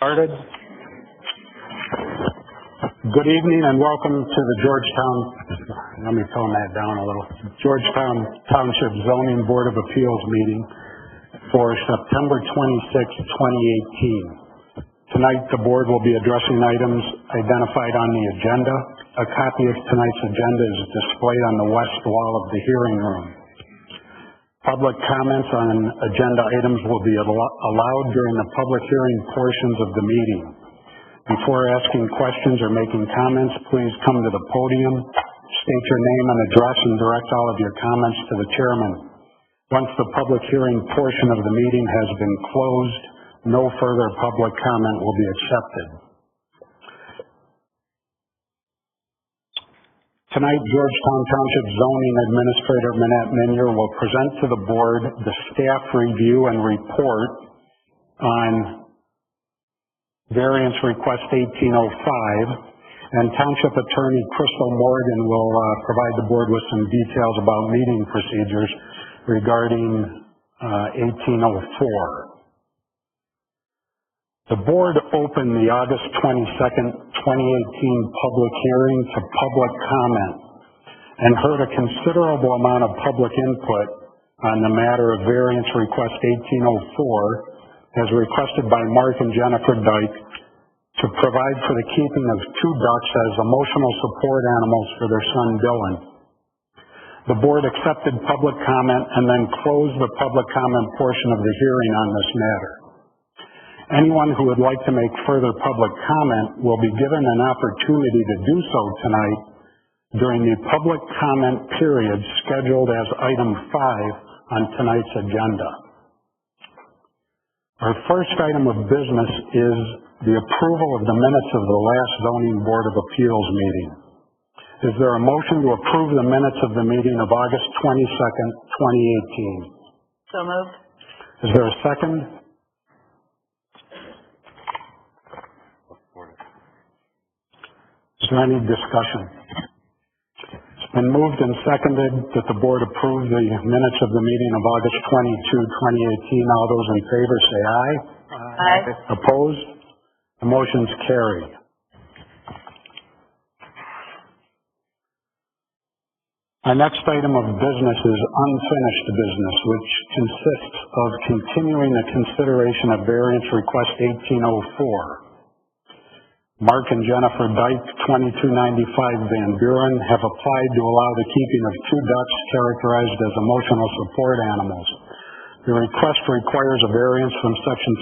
Started. Good evening and welcome to the Georgetown, let me tone that down a little, Georgetown Township Zoning Board of Appeals meeting for September 26, 2018. Tonight the board will be addressing items identified on the agenda. A copy of tonight's agenda is displayed on the west wall of the hearing room. Public comments on agenda items will be allowed during the public hearing portions of the meeting. Before asking questions or making comments, please come to the podium, state your name and address, and direct all of your comments to the chairman. Once the public hearing portion of the meeting has been closed, no further public comment will be accepted. Tonight, Georgetown Township Zoning Administrator Minette Minier will present to the board the staff review and report on Variance Request 1805, and Township Attorney Crystal Morgan will provide the board with some details about meeting procedures regarding 1804. The board opened the August 22nd, 2018 public hearing to public comment and heard a considerable amount of public input on the matter of Variance Request 1804 as requested by Mark and Jennifer Dyke to provide for the keeping of 2 ducks as emotional support animals for their son Dylan. The board accepted public comment and then closed the public comment portion of the hearing on this matter. Anyone who would like to make further public comment will be given an opportunity to do so tonight during the public comment period scheduled as item 5 on tonight's agenda. Our first item of business is the approval of the minutes of the last Zoning Board of Appeals meeting. Is there a motion to approve the minutes of the meeting of August 22nd, 2018? So moved. Is there a second? Is there any discussion? It's been moved and seconded that the board approve the minutes of the meeting of August 22, 2018. All those in favor say aye. Aye. Opposed? The motion's carried. Our next item of business is unfinished business, which consists of continuing the consideration of Variance Request 1804. Mark and Jennifer Dyke, 2295 Van Buren, have applied to allow the keeping of 2 ducks characterized as emotional support animals. The request requires a variance from Section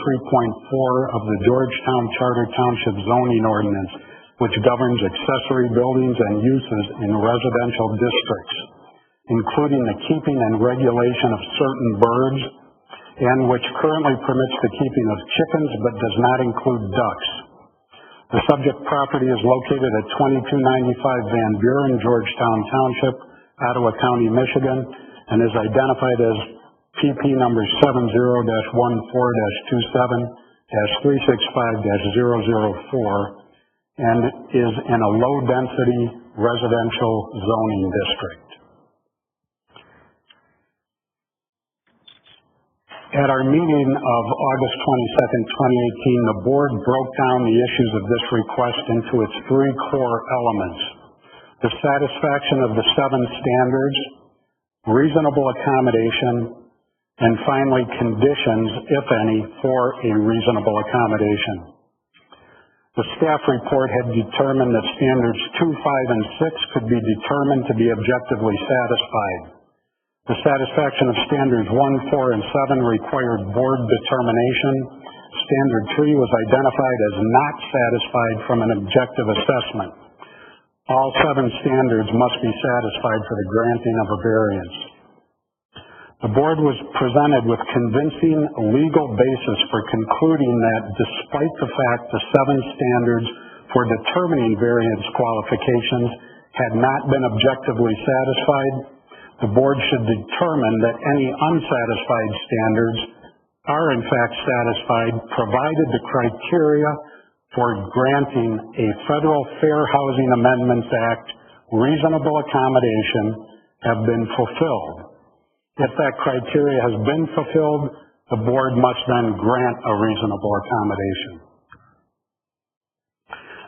3.4 of the Georgetown Charter Township Zoning Ordinance, which governs accessory buildings and uses in residential districts, including the keeping and regulation of certain birds, and which currently permits the keeping of chickens but does not include ducks. The subject property is located at 2295 Van Buren, Georgetown Township, Ottawa County, Michigan, and is identified as PP number 70-14-27-365-004 and is in a low-density residential zoning district. At our meeting of August 22nd, 2018, the board broke down the issues of this request into its 3 core elements: the satisfaction of the 7 standards, reasonable accommodation, and finally conditions, if any, for a reasonable accommodation. The staff report had determined that standards 2, 5, and 6 could be determined to be objectively satisfied. The satisfaction of standards 1, 4, and 7 required board determination. Standard 3 was identified as not satisfied from an objective assessment. All 7 standards must be satisfied for the granting of a variance. The board was presented with convincing legal basis for concluding that despite the fact the 7 standards for determining variance qualifications had not been objectively satisfied, the board should determine that any unsatisfied standards are in fact satisfied provided the criteria for granting a Federal Fair Housing Amendments Act reasonable accommodation have been fulfilled. If that criteria has been fulfilled, the board must then grant a reasonable accommodation.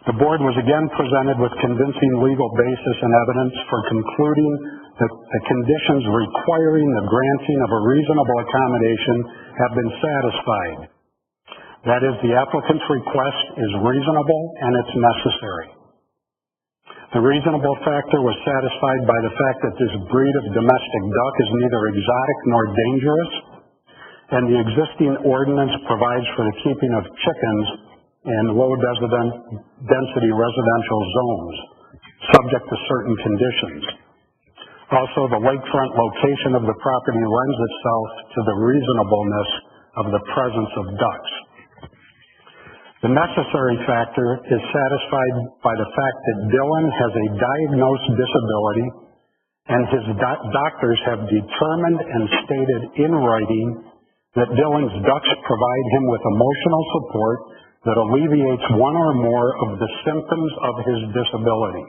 The board was again presented with convincing legal basis and evidence for concluding that the conditions requiring the granting of a reasonable accommodation have been satisfied. That is, the applicant's request is reasonable and it's necessary. The reasonable factor was satisfied by the fact that this breed of domestic duck is neither exotic nor dangerous, and the existing ordinance provides for the keeping of chickens in low density residential zones, subject to certain conditions. Also, the lakefront location of the property lends itself to the reasonableness of the presence of ducks. The necessary factor is satisfied by the fact that Dylan has a diagnosed disability and his doctors have determined and stated in writing that Dylan's ducks provide him with emotional support that alleviates one or more of the symptoms of his disability.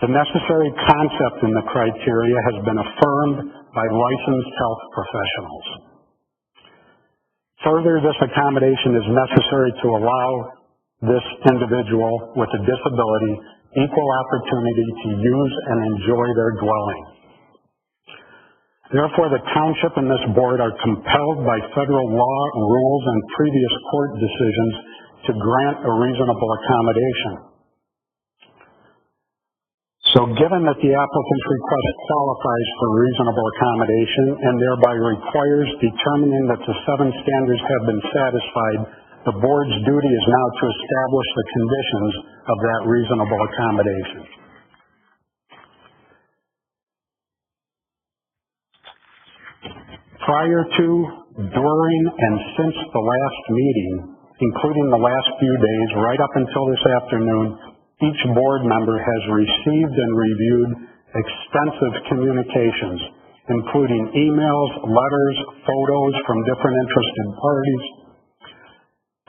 The necessary concept in the criteria has been affirmed by licensed health professionals. Further, this accommodation is necessary to allow this individual with a disability equal opportunity to use and enjoy their dwelling. Therefore, the township and this board are compelled by federal law, rules, and previous court decisions to grant a reasonable accommodation. So given that the applicant's request qualifies for reasonable accommodation and thereby requires determining that the 7 standards have been satisfied, the board's duty is now to establish the conditions of that reasonable accommodation. Prior to, during, and since the last meeting, including the last few days, right up until this afternoon, each board member has received and reviewed extensive communications, including emails, letters, photos from different interested parties,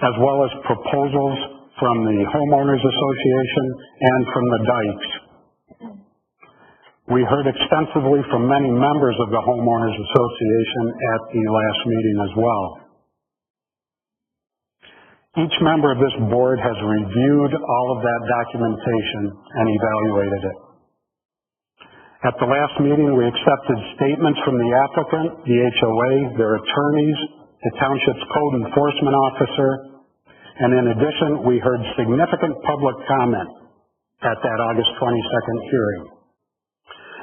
as well as proposals from the Homeowners Association and from the Dykes. We heard extensively from many members of the Homeowners Association at the last meeting as well. Each member of this board has reviewed all of that documentation and evaluated it. At the last meeting, we accepted statements from the applicant, the HOA, their attorneys, the township's code enforcement officer, and in addition, we heard significant public comment at that August 22nd hearing.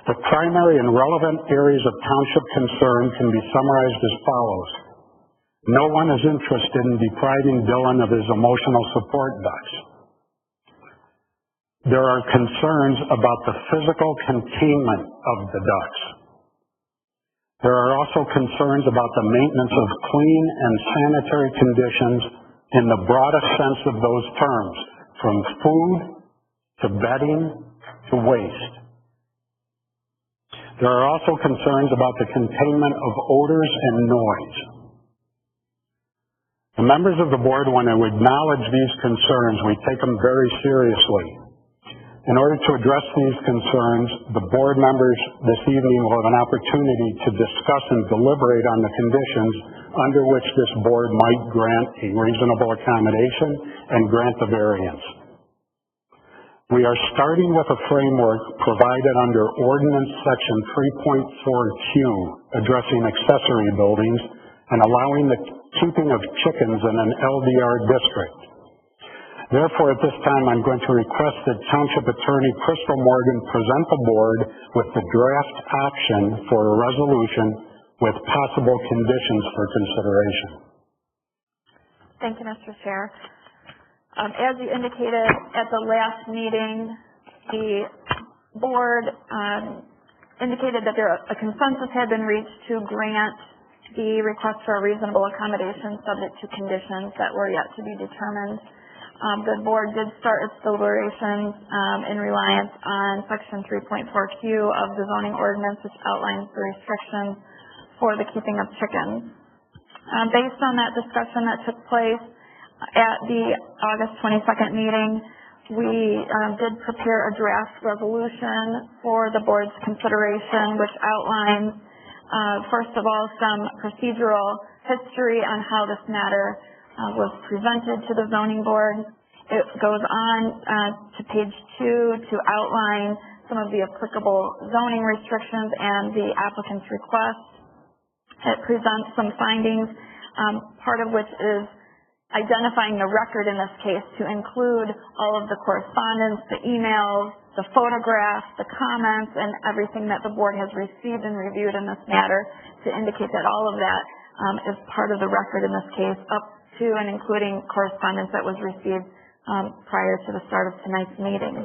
The primary and relevant areas of township concern can be summarized as follows. No one is interested in depriving Dylan of his emotional support ducks. There are concerns about the physical containment of the ducks. There are also concerns about the maintenance of clean and sanitary conditions in the broadest sense of those terms, from food to bedding to waste. There are also concerns about the containment of odors and noise. The members of the board want to acknowledge these concerns. We take them very seriously. In order to address these concerns, the board members this evening will have an opportunity to discuss and deliberate on the conditions under which this board might grant a reasonable accommodation and grant the variance. We are starting with a framework provided under Ordinance Section 3.4Q, addressing accessory buildings and allowing the keeping of chickens in an LDR district. Therefore, at this time, I'm going to request that Township Attorney Crystal Morgan present the board with the draft option for a resolution with possible conditions for consideration. Thank you, Mr. Chair. As you indicated at the last meeting, the board indicated that a consensus had been reached to grant the request for a reasonable accommodation subject to conditions that were yet to be determined. The board did start its deliberations in reliance on Section 3.4Q of the zoning ordinance, which outlines the restrictions for the keeping of chickens. Based on that discussion that took place at the August 22nd meeting, we did prepare a draft resolution for the board's consideration, which outlines, first of all, some procedural history on how this matter was presented to the zoning board, It goes on to page 2 to outline some of the applicable zoning restrictions and the applicant's request. It presents some findings, part of which is identifying the record in this case to include all of the correspondence, the emails, the photographs, the comments, and everything that the board has received and reviewed in this matter to indicate that all of that is part of the record in this case, up to and including correspondence that was received prior to the start of tonight's meeting.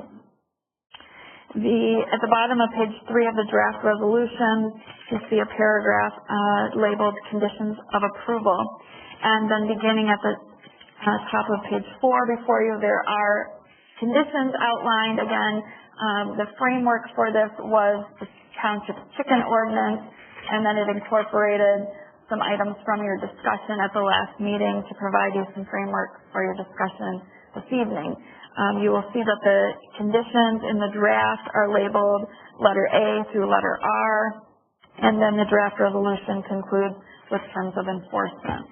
At the bottom of page 3 of the draft resolution, you see a paragraph labeled Conditions of Approval. And then beginning at the top of page 4 before you, there are conditions outlined. Again, the framework for this was the township chicken ordinance, and then it incorporated some items from your discussion at the last meeting to provide you some framework for your discussion this evening. You will see that the conditions in the draft are labeled letter A through letter R, and then the draft resolution concludes with terms of enforcement.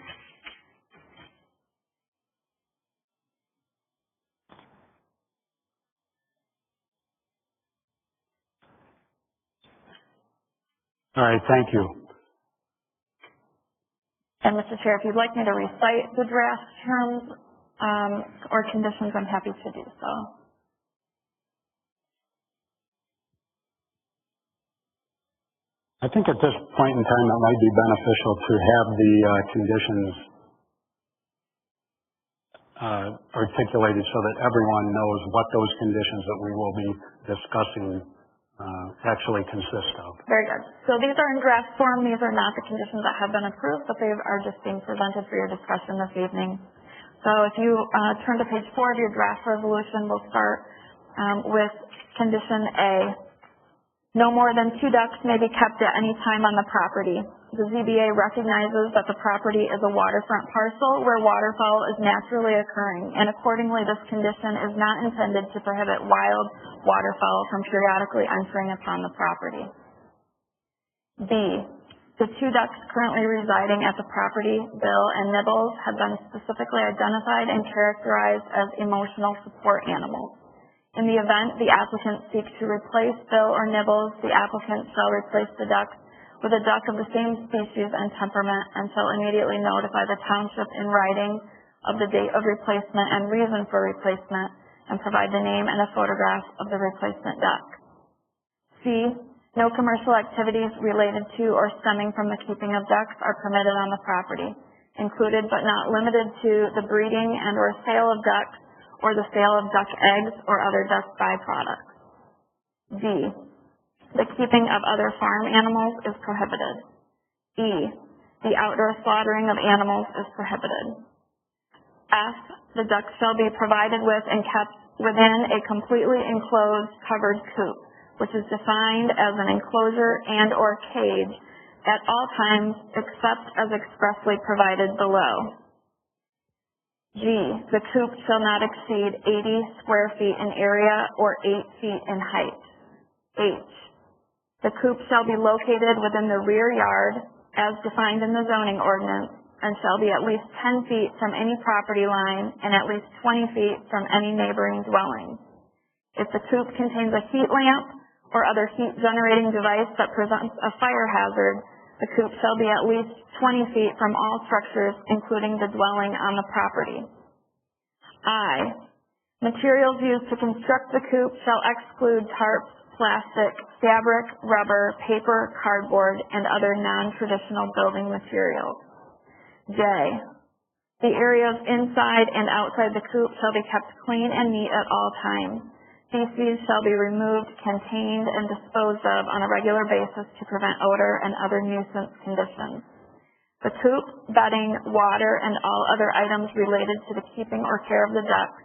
All right, thank you. And Mr. Chair, if you'd like me to recite the draft terms or conditions, I'm happy to do so. I think at this point in time it might be beneficial to have the conditions articulated so that everyone knows what those conditions that we will be discussing actually consist of. Very good. So these are in draft form. These are not the conditions that have been approved, but they are just being presented for your discussion this evening. So if you turn to page 4 of your draft resolution, we'll start with condition A. No more than 2 ducks may be kept at any time on the property. The ZBA recognizes that the property is a waterfront parcel where waterfowl is naturally occurring, and accordingly this condition is not intended to prohibit wild waterfowl from periodically entering upon the property. B. The 2 ducks currently residing at the property, Bill and Nibbles, have been specifically identified and characterized as emotional support animals. In the event the applicant seeks to replace Bill or Nibbles, the applicant shall replace the ducks with a duck of the same species and temperament and shall immediately notify the township in writing of the date of replacement and reason for replacement and provide the name and a photograph of the replacement duck. C. No commercial activities related to or stemming from the keeping of ducks are permitted on the property, included but not limited to the breeding and or sale of ducks or the sale of duck eggs or other duck byproducts. D. The keeping of other farm animals is prohibited. E. The outdoor slaughtering of animals is prohibited. F. The ducks shall be provided with and kept within a completely enclosed covered coop, which is defined as an enclosure and or cage at all times except as expressly provided below. G. The coop shall not exceed 80 square feet in area or 8 feet in height. H. The coop shall be located within the rear yard as defined in the zoning ordinance and shall be at least 10 feet from any property line and at least 20 feet from any neighboring dwelling. If the coop contains a heat lamp or other heat generating device that presents a fire hazard, the coop shall be at least 20 feet from all structures, including the dwelling on the property. I. Materials used to construct the coop shall exclude tarps, plastic, fabric, rubber, paper, cardboard, and other non-traditional building materials. J. The areas inside and outside the coop shall be kept clean and neat at all times. Feces shall be removed, contained, and disposed of on a regular basis to prevent odor and other nuisance conditions. The coop, bedding, water, and all other items related to the keeping or care of the ducks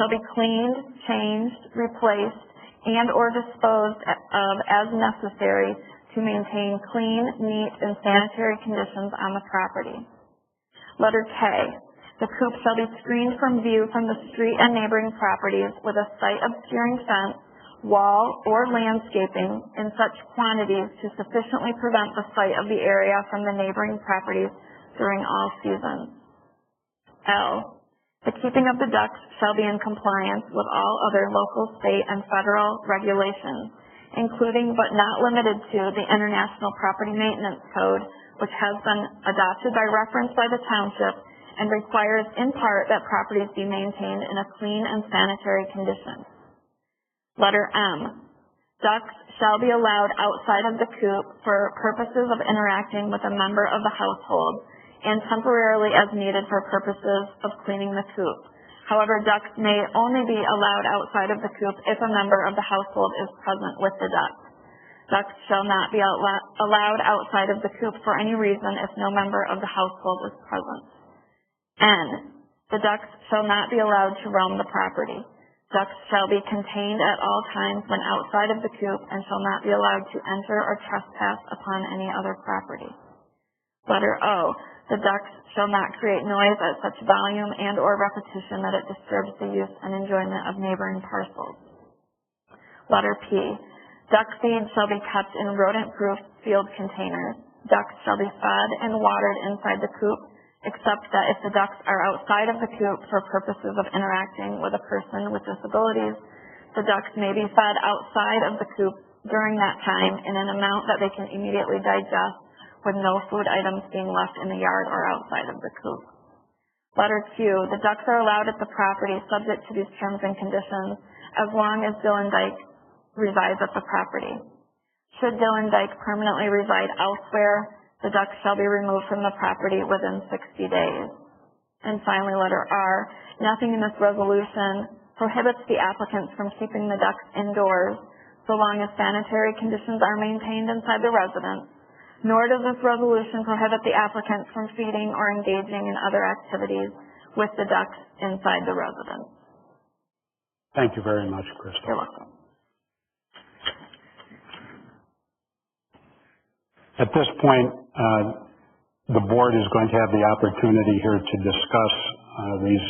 shall be cleaned, changed, replaced, and or disposed of as necessary to maintain clean, neat, and sanitary conditions on the property. Letter K. The coop shall be screened from view from the street and neighboring properties with a sight-obscuring fence, wall, or landscaping in such quantities to sufficiently prevent the sight of the area from the neighboring properties during all seasons. L. The keeping of the ducks shall be in compliance with all other local, state, and federal regulations, including but not limited to the International Property Maintenance Code, which has been adopted by reference by the township and requires in part that properties be maintained in a clean and sanitary condition. Letter M. Ducks shall be allowed outside of the coop for purposes of interacting with a member of the household and temporarily as needed for purposes of cleaning the coop. However, ducks may only be allowed outside of the coop if a member of the household is present with the ducks. Ducks shall not be allowed outside of the coop for any reason if no member of the household is present. N. The ducks shall not be allowed to roam the property. Ducks shall be contained at all times when outside of the coop and shall not be allowed to enter or trespass upon any other property. Letter O. The ducks shall not create noise at such volume and or repetition that it disturbs the use and enjoyment of neighboring parcels. Letter P. Duck feed shall be kept in rodent-proof sealed containers. Ducks shall be fed and watered inside the coop, except that if the ducks are outside of the coop for purposes of interacting with a person with disabilities, the ducks may be fed outside of the coop during that time in an amount that they can immediately digest, with no food items being left in the yard or outside of the coop. Letter Q. The ducks are allowed at the property subject to these terms and conditions as long as Dylan Dyke resides at the property. Should Dylan Dyke permanently reside elsewhere, the ducks shall be removed from the property within 60 days. And finally, letter R. Nothing in this resolution prohibits the applicants from keeping the ducks indoors so long as sanitary conditions are maintained inside the residence. Nor does this resolution prohibit the applicants from feeding or engaging in other activities with the ducks inside the residence. Thank you very much, Crystal. You're welcome. At this point, the board is going to have the opportunity here to discuss these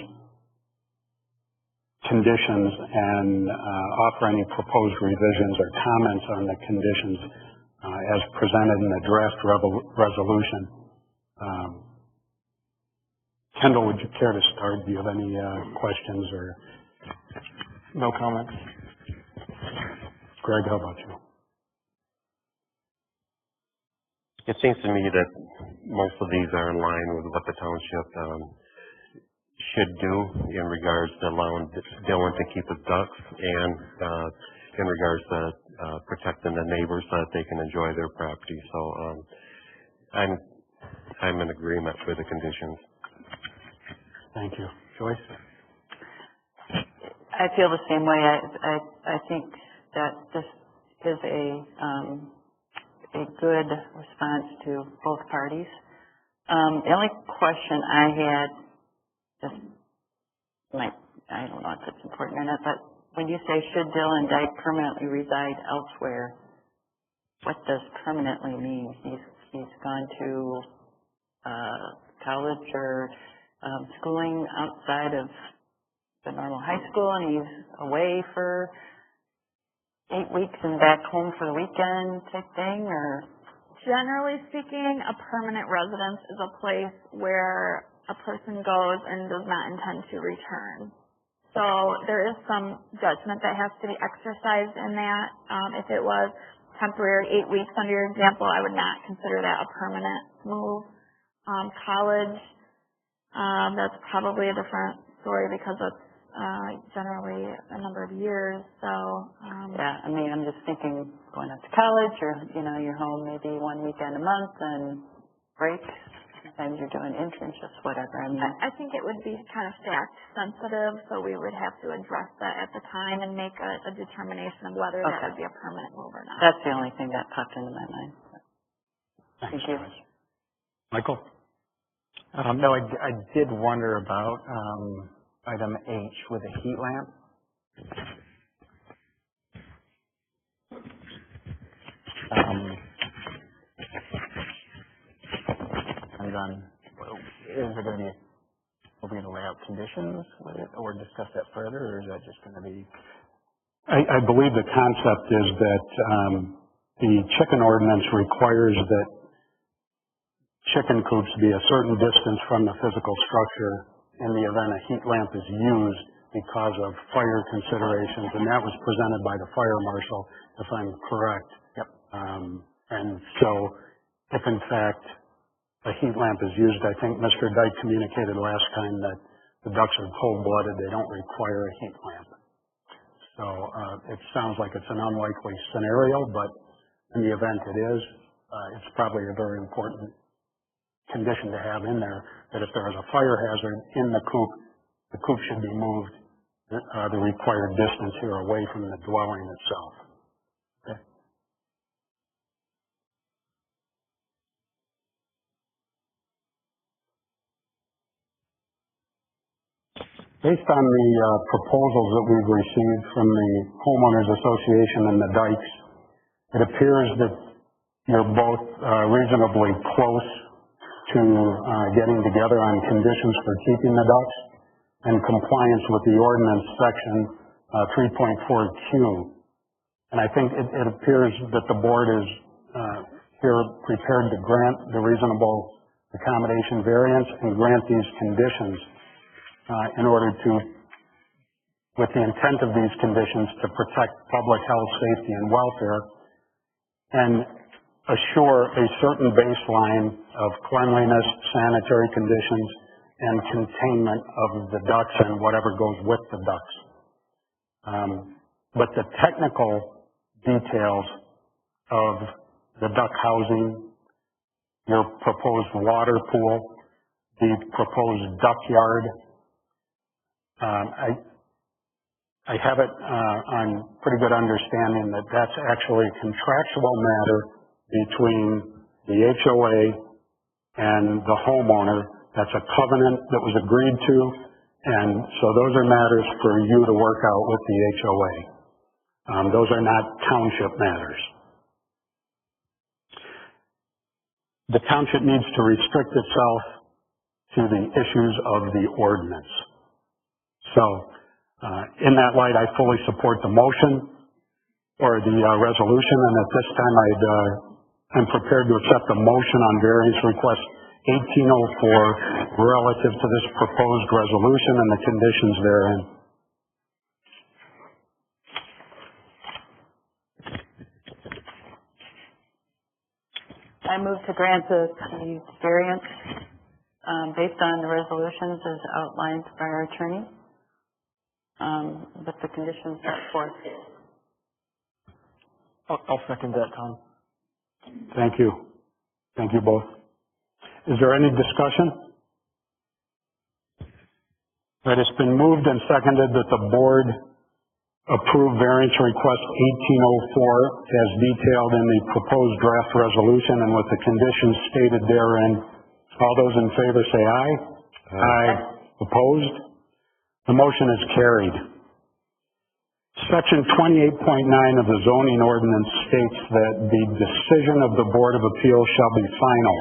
conditions and offer any proposed revisions or comments on the conditions as presented in the draft resolution. Kendall, would you care to start? Do you have any questions or? No comments. Greg, how about you? It seems to me that most of these are in line with what the township should do in regards to allowing Dylan to keep his ducks and in regards to protecting the neighbors so that they can enjoy their property. So I'm in agreement with the conditions. Thank you. Joyce? I feel the same way. I think that this is a good response to both parties. The only question I had, I don't know if it's important or not, but when you say should Dylan Dyke permanently reside elsewhere, what does permanently mean? He's gone to college or schooling outside of the normal high school and he's away for 8 weeks and back home for the weekend type thing, or? Generally speaking, a permanent residence is a place where a person goes and does not intend to return. So there is some judgment that has to be exercised in that. If it was temporary 8 weeks under your example, I would not consider that a permanent move. College, that's probably a different story because it's generally a number of years. So yeah, I mean, I'm just thinking going up to college, or you're home maybe 1 weekend a month and break. Sometimes you're doing internships, whatever. I think it would be kind of fact sensitive, so we would have to address that at the time and make a determination of whether that would be a permanent move or not. That's the only thing that popped into my mind. Thanks, Thank you. Joyce. Michael? No, I did wonder about item H with a heat lamp. Is it going to be, are we going to lay out conditions with it or discuss that further, or is that just going to be? I believe the concept is that the chicken ordinance requires that chicken coops be a certain distance from the physical structure in the event a heat lamp is used because of fire considerations, and that was presented by the fire marshal, if I'm correct. Yep. And so, if in fact a heat lamp is used, I think Mr. Dyke communicated last time that the ducks are cold-blooded, they don't require a heat lamp. So it sounds like it's an unlikely scenario, but in the event it is, it's probably a very important condition to have in there, that if there is a fire hazard in the coop should be moved the required distance here away from the dwelling itself. Okay. Based on the proposals that we've received from the Homeowners Association and the Dykes, it appears that you're both reasonably close to getting together on conditions for keeping the ducks and compliance with the ordinance section 3.4Q. And I think it appears that the board is here prepared to grant the reasonable accommodation variance and grant these conditions in order to, with the intent of these conditions, to protect public health, safety, and welfare, and assure a certain baseline of cleanliness, sanitary conditions, and containment of the ducks and whatever goes with the ducks. But the technical details of the duck housing, your proposed water pool, the proposed duck yard, I have it on pretty good understanding that that's actually a contractual matter between the HOA and the homeowner. That's a covenant that was agreed to, and so those are matters for you to work out with the HOA. Those are not township matters. The township needs to restrict itself to the issues of the ordinance. So, in that light, I fully support the motion or the resolution, and at this time I'm prepared to accept the motion on variance request 1804 relative to this proposed resolution and the conditions therein. I move to grant the variance based on the resolutions as outlined by our attorney, with the conditions set forth. I'll second that, Tom. Thank you. Thank you both. Is there any discussion? That it's been moved and seconded that the board approve variance request 1804 as detailed in the proposed draft resolution and with the conditions stated therein. All those in favor say aye. Aye. Opposed? The motion is carried. Section 28.9 of the zoning ordinance states that the decision of the Board of Appeals shall be final.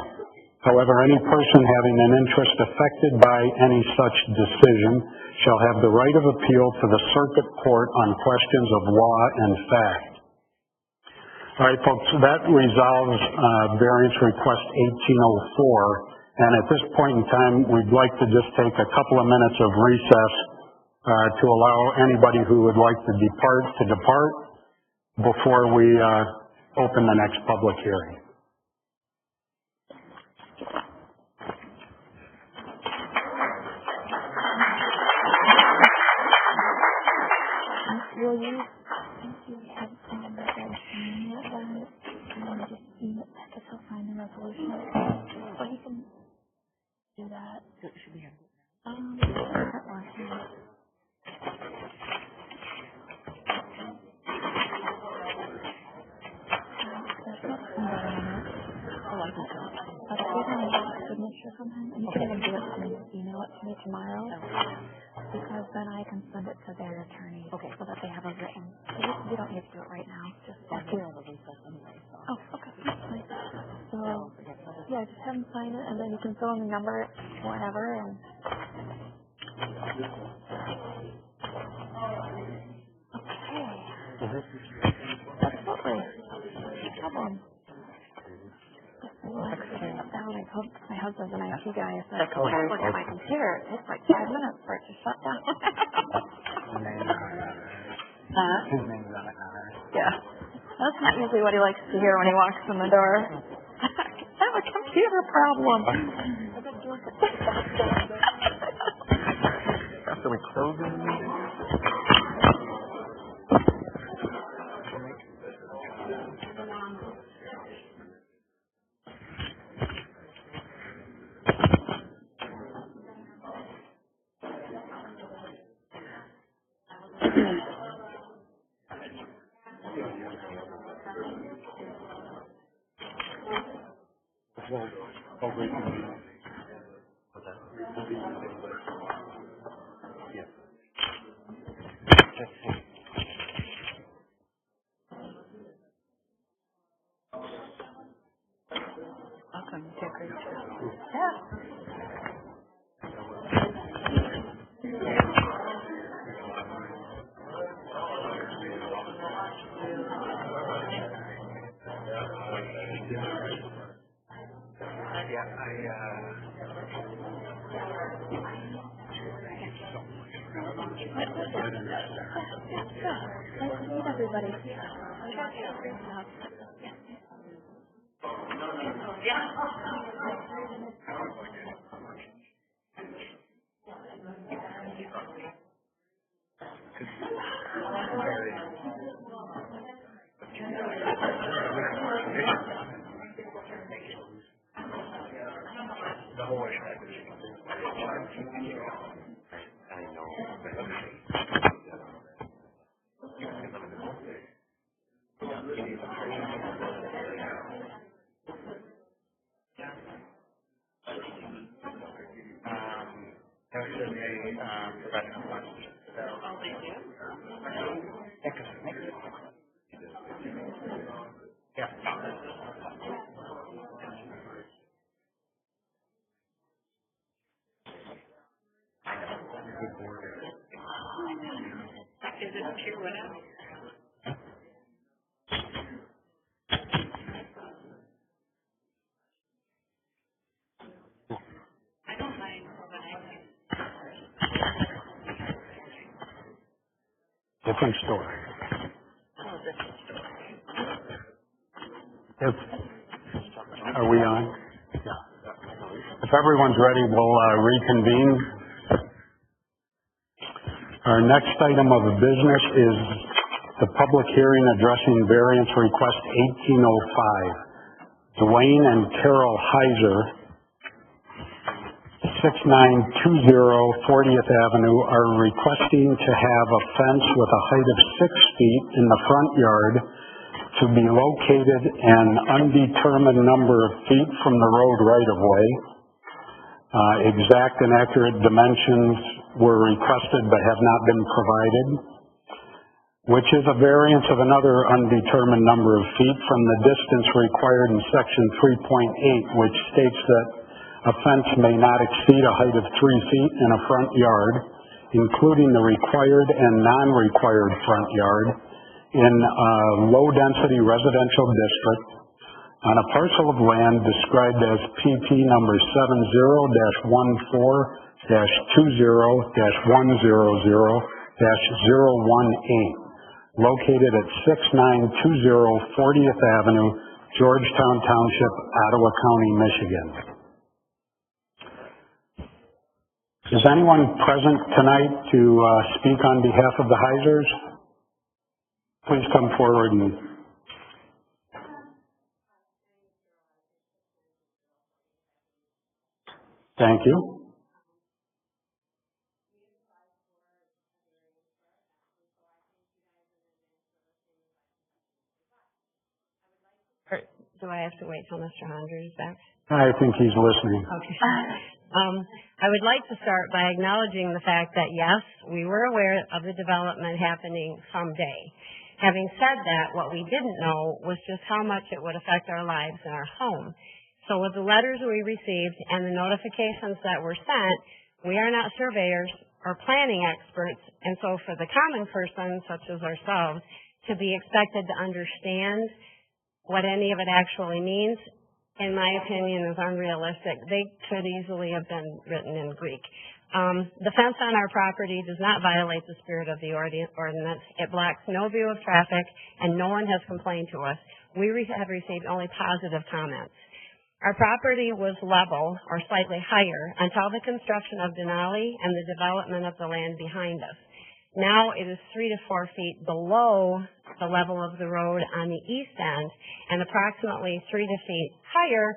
However, any person having an interest affected by any such decision shall have the right of appeal to the circuit court on questions of law and fact. All right, folks, that resolves variance request 1804. And at this point in time, we'd like to just take a couple of minutes of recess to allow anybody who would like to depart before we open the next public hearing. Will you, since you have the judge sign it, just if he'll sign the resolution, or he can do that. Should we have it? Signature from him, and you can even do it and email it to me tomorrow, because then I can send it to their attorney, so that they have a written. You don't need to do it right now. Just after the recess anyway. So. Oh, okay. That's fine. So yeah, just have them sign it, and then you can fill in the number whenever. And okay. Absolutely. No problem. shut down. I told my husband's an IT guy. I said, I Secretary. can't look at my computer. It takes like 5 minutes for it to shut down. His name's on it. Yeah. That's not usually what he likes to hear when he walks in the door. I have a computer problem. After we close the meeting? Welcome. You did a great job. Nice to meet everybody. I know. Different story. Are we on? Yeah. If everyone's ready, we'll reconvene. Our next item of business is the public hearing addressing variance request 1805. Dwayne and Carol Heiser, 6920 40th Avenue, are requesting to have a fence with a height of 6 feet in the front yard to be located an undetermined number of feet from the road right-of-way. Exact and accurate dimensions were requested but have not been provided, which is a variance of another undetermined number of feet from the distance required in section 3.8, which states that a fence may not exceed a height of 3 feet in a front yard, including the required and non-required front yard, in a low-density residential district on a parcel of land described as PP number 70-20-10-100-018, located at 6920 40th Avenue, Georgetown Township, Ottawa County, Michigan. Is anyone present tonight to speak on behalf of the Heisers? Please come forward and thank you. Do I have to wait till Mr. Hondra is back? I think he's listening. Okay. I would like to start by acknowledging the fact that, yes, we were aware of the development happening someday. Having said that, what we didn't know was just how much it would affect our lives and our home. So with the letters we received and the notifications that were sent, we are not surveyors or planning experts, and so for the common person, such as ourselves, to be expected to understand what any of it actually means in my opinion, is unrealistic. They could easily have been written in Greek. The fence on our property does not violate the spirit of the ordinance. It blocks no view of traffic, and no one has complained to us. We have received only positive comments. Our property was level or slightly higher until the construction of Denali and the development of the land behind us. Now it is 3 to 4 feet below the level of the road on the east end and approximately 3 feet higher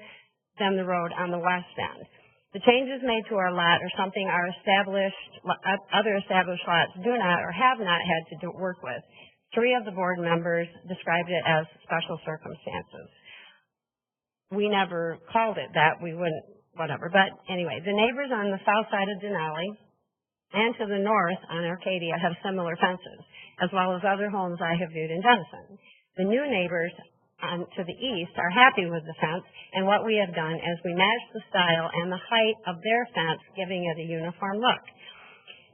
than the road on the west end. The changes made to our lot are something other established lots do not or have not had to work with. 3 of the board members described it as special circumstances. We never called it that. We wouldn't, whatever. But anyway, the neighbors on the south side of Denali and to the north on Arcadia have similar fences, as well as other homes I have viewed in Denison. The new neighbors to the east are happy with the fence, and what we have done is we matched the style and the height of their fence, giving it a uniform look.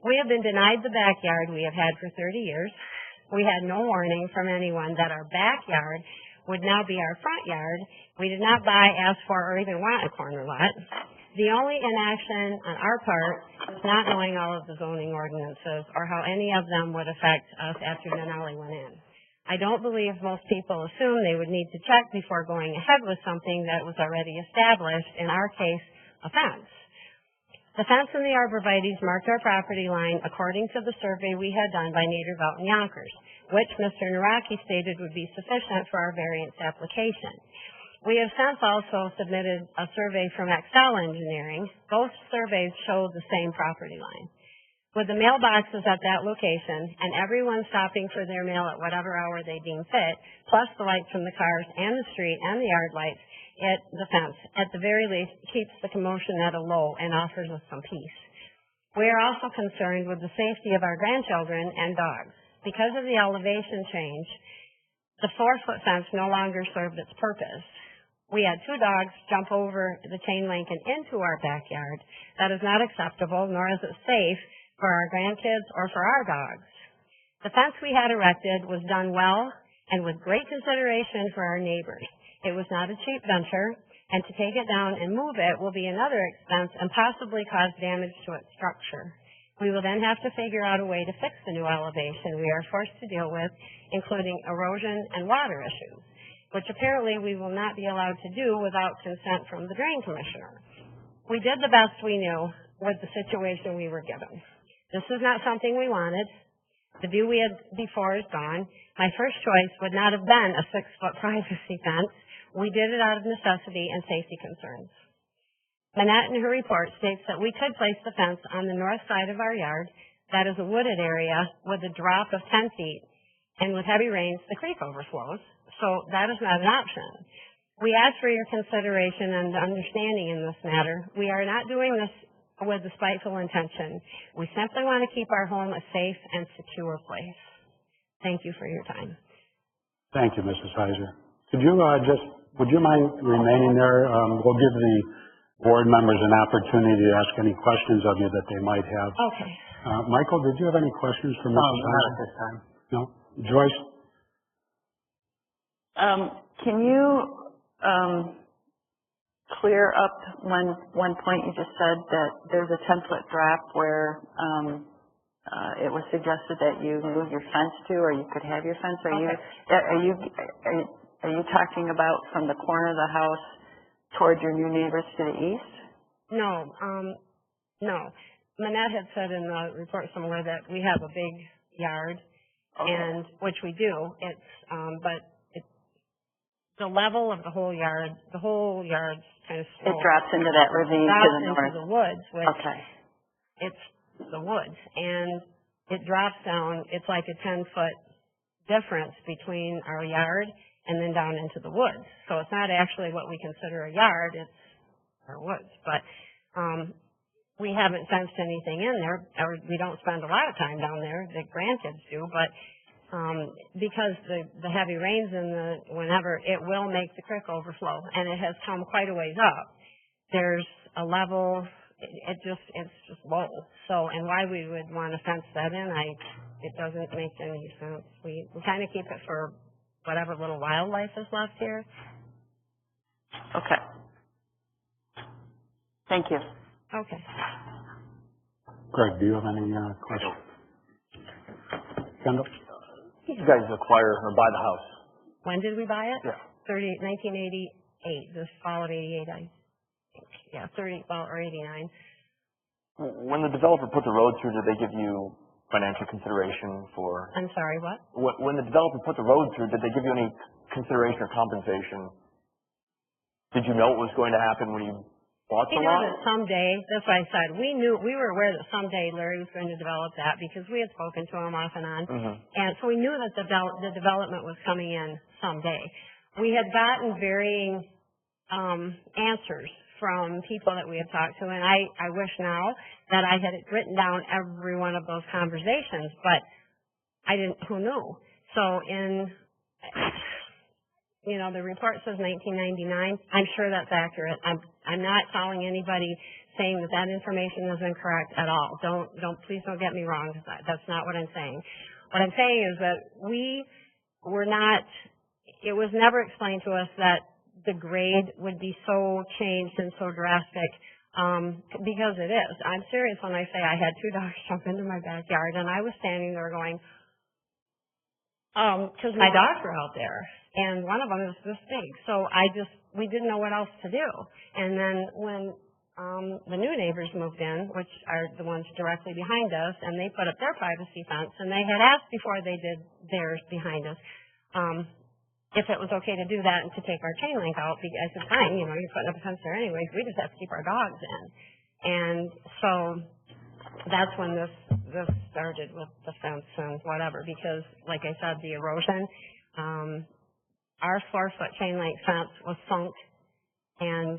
We have been denied the backyard we have had for 30 years. We had no warning from anyone that our backyard would now be our front yard. We did not buy, ask for, or even want a corner lot. The only inaction on our part is not knowing all of the zoning ordinances or how any of them would affect us after Denali went in. I don't believe most people assume they would need to check before going ahead with something that was already established, in our case, a fence. The fence and the arborvitaes marked our property line according to the survey we had done by Nader Velt and Yonkers, which Mr. Naraki stated would be sufficient for our variance application. We have since also submitted a survey from Excel Engineering. Both surveys showed the same property line. With the mailboxes at that location and everyone stopping for their mail at whatever hour they deem fit, plus the lights from the cars and the street and the yard lights, the fence, at the very least, keeps the commotion at a low and offers us some peace. We are also concerned with the safety of our grandchildren and dogs. Because of the elevation change, the 4-foot fence no longer served its purpose. We had 2 dogs jump over the chain link and into our backyard. That is not acceptable, nor is it safe for our grandkids or for our dogs. The fence we had erected was done well and with great consideration for our neighbors. It was not a cheap venture, and to take it down and move it will be another expense and possibly cause damage to its structure. We will then have to figure out a way to fix the new elevation we are forced to deal with, including erosion and water issues, which apparently we will not be allowed to do without consent from the drain commissioner. We did the best we knew with the situation we were given. This is not something we wanted. The view we had before is gone. My first choice would not have been a 6-foot privacy fence. We did it out of necessity and safety concerns. Manette in her report states that we could place the fence on the north side of our yard. That is a wooded area with a drop of 10 feet, and with heavy rains, the creek overflows, so that is not an option. We ask for your consideration and understanding in this matter. We are not doing this with a spiteful intention. We simply want to keep our home a safe and secure place. Thank you for your time. Thank you, Mrs. Heiser. Would you mind remaining there? We'll give the board members an opportunity to ask any questions of you that they might have. Okay. Michael, did you have any questions for Mrs. Heiser? Not at this time. No? Joyce? Can you clear up one point you just said, that there's a 10-foot drop where it was suggested that you move your fence to, or you could have your fence? Are you talking about from the corner of the house toward your new neighbors to the east? No. No. Manette had said in the report somewhere that we have a big yard, Okay. and which we do. But the level of the whole yard's kind of slow. It drops into that ravine to the north. Into the woods, which Okay. it's the woods, and it drops down. It's like a 10-foot difference between our yard and then down into the woods. So it's not actually what we consider a yard, it's our woods. But we haven't fenced anything in there, or we don't spend a lot of time down there. The grandkids do, but because the heavy rains and whenever, it will make the creek overflow, and it has come quite a ways up. There's a level, it's just low. So, and why we would want to fence that in, it doesn't make any sense. We kind of keep it for whatever little wildlife is left here. Okay. Thank you. Okay. Greg, do you have any questions? Kendall? Did you guys acquire or buy the house? When did we buy it? Yeah. 1988, this fall of 88, I think. Yeah, or 89. When the developer put the road through, did they give you financial consideration for? I'm sorry, what? When the developer put the road through, did they give you any consideration or compensation? Did you know it was going to happen when you bought We the knew lot? that someday, that's what I said, we were aware that someday Larry was going to develop that because we had spoken to him off and on. And so we knew that the development was coming in someday. We had gotten varying answers from people that we had talked to, and I wish now that I had written down every one of those conversations, but I didn't, who knew? So the report says 1999. I'm sure that's accurate. I'm not calling anybody saying that information is incorrect at all. Please don't get me wrong. That's not what I'm saying. What I'm saying is that it was never explained to us that the grade would be so changed and so drastic, because it is. I'm serious when I say I had 2 dogs jump into my backyard, and I was standing there going, because my dogs were out there, and one of them is this big. So we didn't know what else to do. And then when the new neighbors moved in, which are the ones directly behind us, and they put up their privacy fence, and they had asked before they did theirs behind us, if it was okay to do that and to take our chain link out. I said, fine, you're putting up a fence there anyways. We just have to keep our dogs in. And so that's when this started with the fence and whatever, because like I said, the erosion, our 4-foot chain link fence was sunk and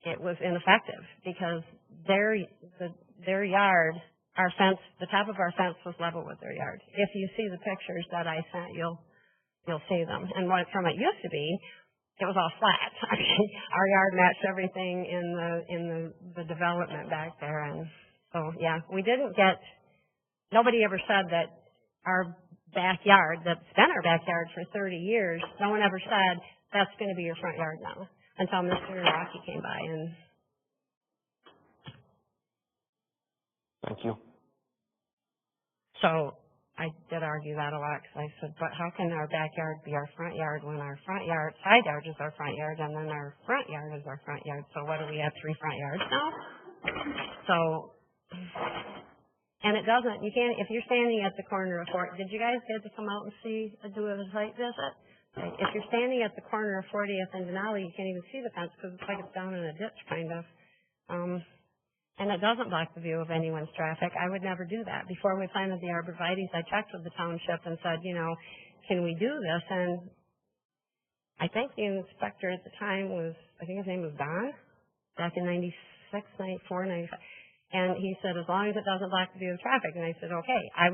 it was ineffective because their yard, our fence, the top of our fence was level with their yard. If you see the pictures that I sent, you'll see them. And from it used to be, it was all flat. I mean, our yard matched everything in the development back there. And so, yeah, nobody ever said that our backyard, that's been our backyard for 30 years, no one ever said, that's going to be your front yard now, until Mr. Rocky came by. And Thank you. so I did argue that a lot because I said, but how can our backyard be our front yard when our side yard is our front yard, and then our front yard is our front yard? So what do we have, 3 front yards now? So, and it doesn't, you can't, if you're standing at the corner of 40th, did you guys get to come out and do a site visit? Okay. If you're standing at the corner of 40th and Denali, you can't even see the fence because it's like it's down in a ditch, kind of. And it doesn't block the view of anyone's traffic. I would never do that. Before we planted the arborvitaes, I checked with the township and said, can we do this? And I think the inspector at the time I think his name was Don, back in 96, 94, 95. And he said, as long as it doesn't block the view of traffic. And I said, okay, I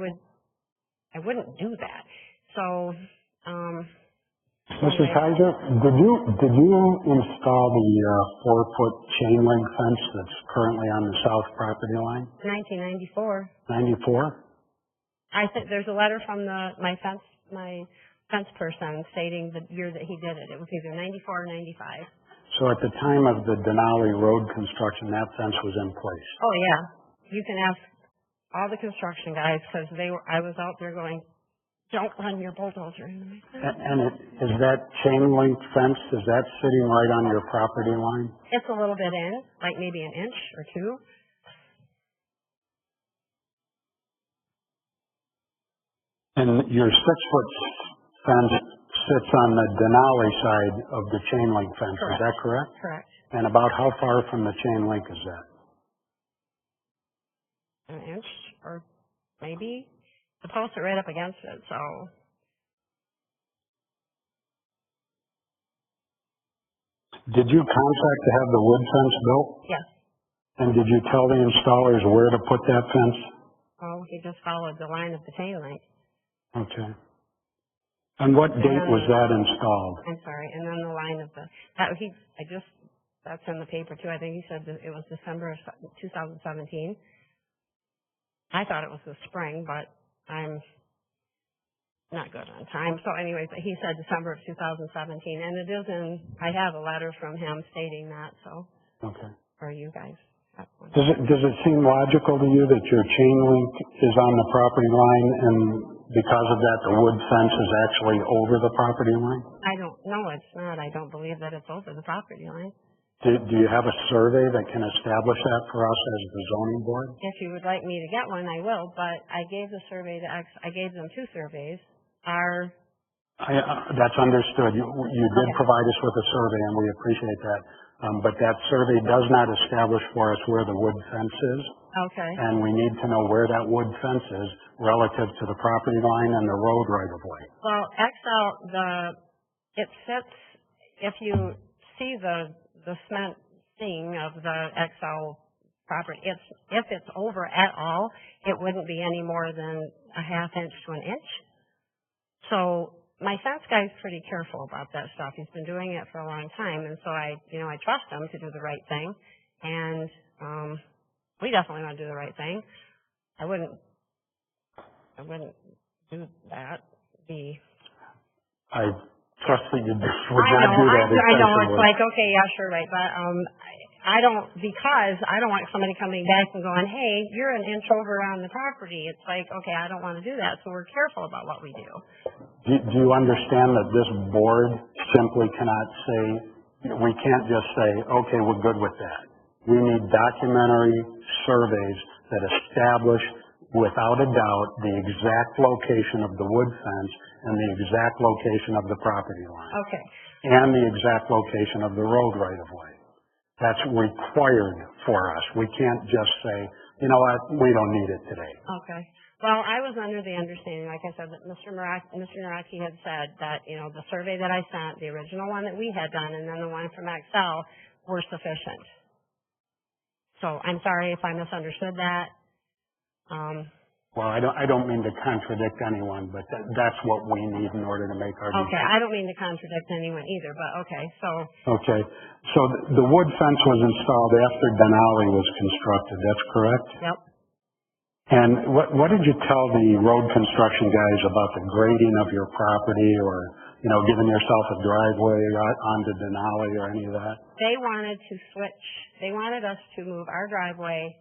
wouldn't do that. So, Mrs. Kaiser, did you install the 4-foot chain link fence that's currently on the south property line? 1994. 94? I think there's a letter from my fence person stating the year that he did it. It was either 94 or 95. So at the time of the Denali Road construction, that fence was in place? Oh, yeah. You can ask all the construction guys because I was out there going, don't run your bulldozer into my fence. And is that chain link fence, is that sitting right on your property line? It's a little bit in, like maybe an inch or 2. And your 6-foot fence sits on the Denali side of the chain link fence, Correct. Is that correct? Correct. And about how far from the chain link is that? An inch or maybe. The posts are right up against it, so. Did you contract to have the wood fence built? Yes. And did you tell the installers where to put that fence? Oh, he just followed the line of the chain link. Okay. And what date was that installed? I'm sorry, and then the line of that's in the paper too. I think he said that it was December of 2017. I thought it was the spring, but I'm not good on time. So anyways, he said December of 2017, and I have a letter from him stating that, so. Okay. or you guys have one. Does it seem logical to you that your chain link is on the property line and because of that the wood fence is actually over the property line? I don't, no, it's not. I don't believe that it's over the property line. Do you have a survey that can establish that for us as the zoning board? If you would like me to get one, I will, but I gave the survey to I gave them 2 surveys. That's understood. You did provide us with a survey, and we appreciate that. But that survey does not establish for us where the wood fence is. Okay. And we need to know where that wood fence is relative to the property line and the road right-of-way. Well, it sits, if you see the cement seam of the XL property, if it's over at all, it wouldn't be any more than a 1/2 inch to an inch. So my fence guy's pretty careful about that stuff. He's been doing it for a long time, and so I trust him to do the right thing. And we definitely want to do the right thing. I wouldn't do that. I trust that you would I not do that. I know, it's like, okay, yeah, sure, right, but I don't want somebody coming back and going, hey, you're an inch over on the property. It's like, okay, I don't want to do that, so we're careful about what we do. Do you understand that this board simply cannot say, we can't just say, okay, we're good with that. We need documentary surveys that establish without a doubt the exact location of the wood fence and the exact location of the property line. Okay. And the exact location of the road right-of-way. That's required for us. We can't just say, you know what, we don't need it today. Okay. Well, I was under the understanding, like I said, that Mr. Naraki had said that, the survey that I sent, the original one that we had done, and then the one from Excel were sufficient. So I'm sorry if I misunderstood that. Well, I don't mean to contradict anyone, but that's what we need in order to make our decision. Okay, I don't mean to contradict anyone either, but okay, so. Okay, so the wood fence was installed after Denali was constructed, that's correct? Yep. And what did you tell the road construction guys about the grading of your property or, giving yourself a driveway onto Denali or any of that? They wanted us to move our driveway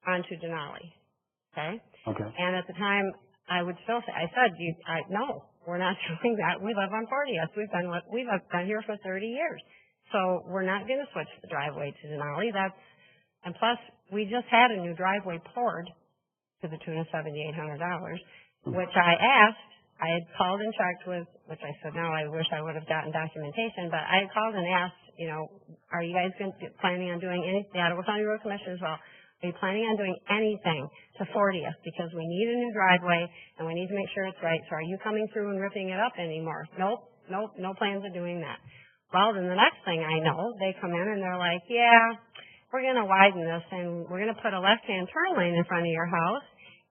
onto Denali, okay? Okay. And at the time, I said, no, we're not doing that. We live on 40th. We've been here for 30 years. So we're not going to switch the driveway to Denali. And plus, we just had a new driveway poured to the tune of $7,800, which I had called and checked with, which I said, no, I wish I would have gotten documentation, but I had called and asked, are you guys planning on doing anything? The Ottawa County Road Commission as well. Are you planning on doing anything to 40th? Because we need a new driveway and we need to make sure it's right. So are you coming through and ripping it up anymore? Nope, no plans of doing that. Well, then the next thing I know, they come in and they're like, yeah, we're going to widen this and we're going to put a left-hand turn lane in front of your house,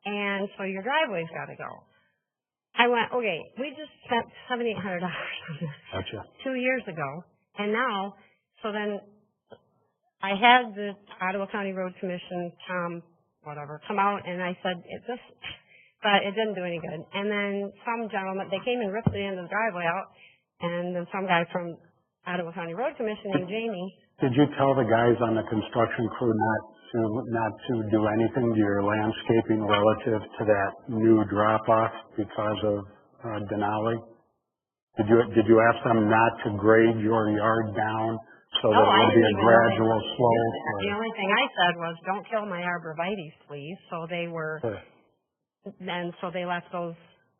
and so your driveway's got to go. I went, okay, we just spent $7,800 on this Gotcha. 2 years ago, and now, so then I had the Ottawa County Road Commission, come out, and I said, but it didn't do any good. And then some gentleman, they came and ripped the end of the driveway out, and then some guy from Ottawa County Road Commission named Jamie. Did you tell the guys on the construction crew not to do anything to your landscaping relative to that new drop-off because of Denali? Did you ask them not to grade your yard down so that it would be a gradual slope? The only thing I said was, don't kill my arborvitaes, please. So they were, and so they left those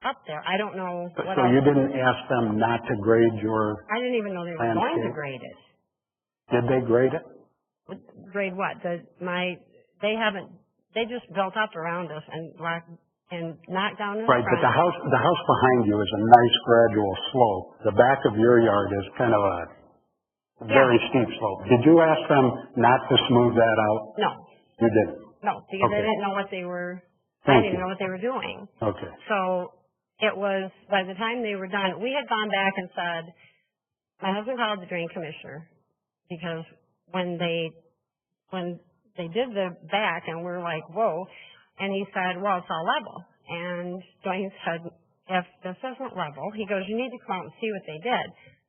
up there. I don't know what So else. you didn't ask them not to grade your I didn't even know they were going to grade it. Did they grade it? Grade what? They just built up around us and knocked down in Right, front. but the house behind you is a nice gradual slope. The back of your yard is kind of a very steep slope. Did you ask them not to smooth that out? No. You didn't? No, because Okay. they didn't know what they were, Thank I didn't you. know what they were doing. Okay. So it was, by the time they were done, we had gone back and said, my husband called the drain commissioner because when they did the back and we're like, whoa, and he said, well, it's all level. And Dwayne said, if this isn't level, he goes, you need to come out and see what they did.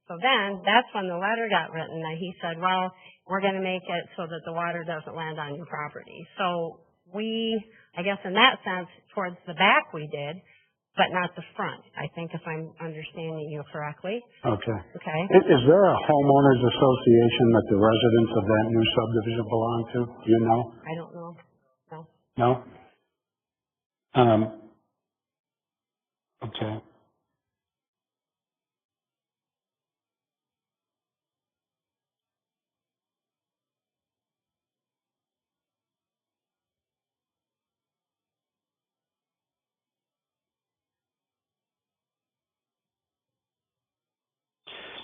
So then, that's when the letter got written, that he said, well, we're going to make it so that the water doesn't land on your property. So we, I guess in that sense, towards the back we did, but not the front, I think, if I'm understanding you correctly. Okay. Okay. Is there a homeowners association that the residents of that new subdivision belong to? Do you know? I don't know. No. No? Okay.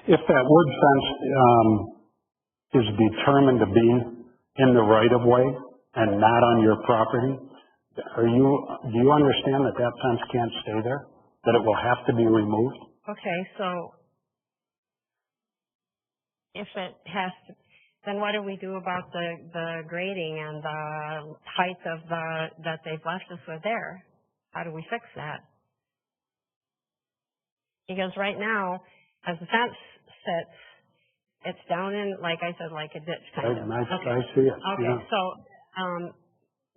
If that wood fence is determined to be in the right-of-way and not on your property, do you understand that that fence can't stay there? That it will have to be removed? Okay, so if it has to, then what do we do about the grading and the height of that they've left us with there? How do we fix that? Because right now, as the fence sits, it's down in, like I said, like a ditch kind of. I see it. Okay, Yeah. so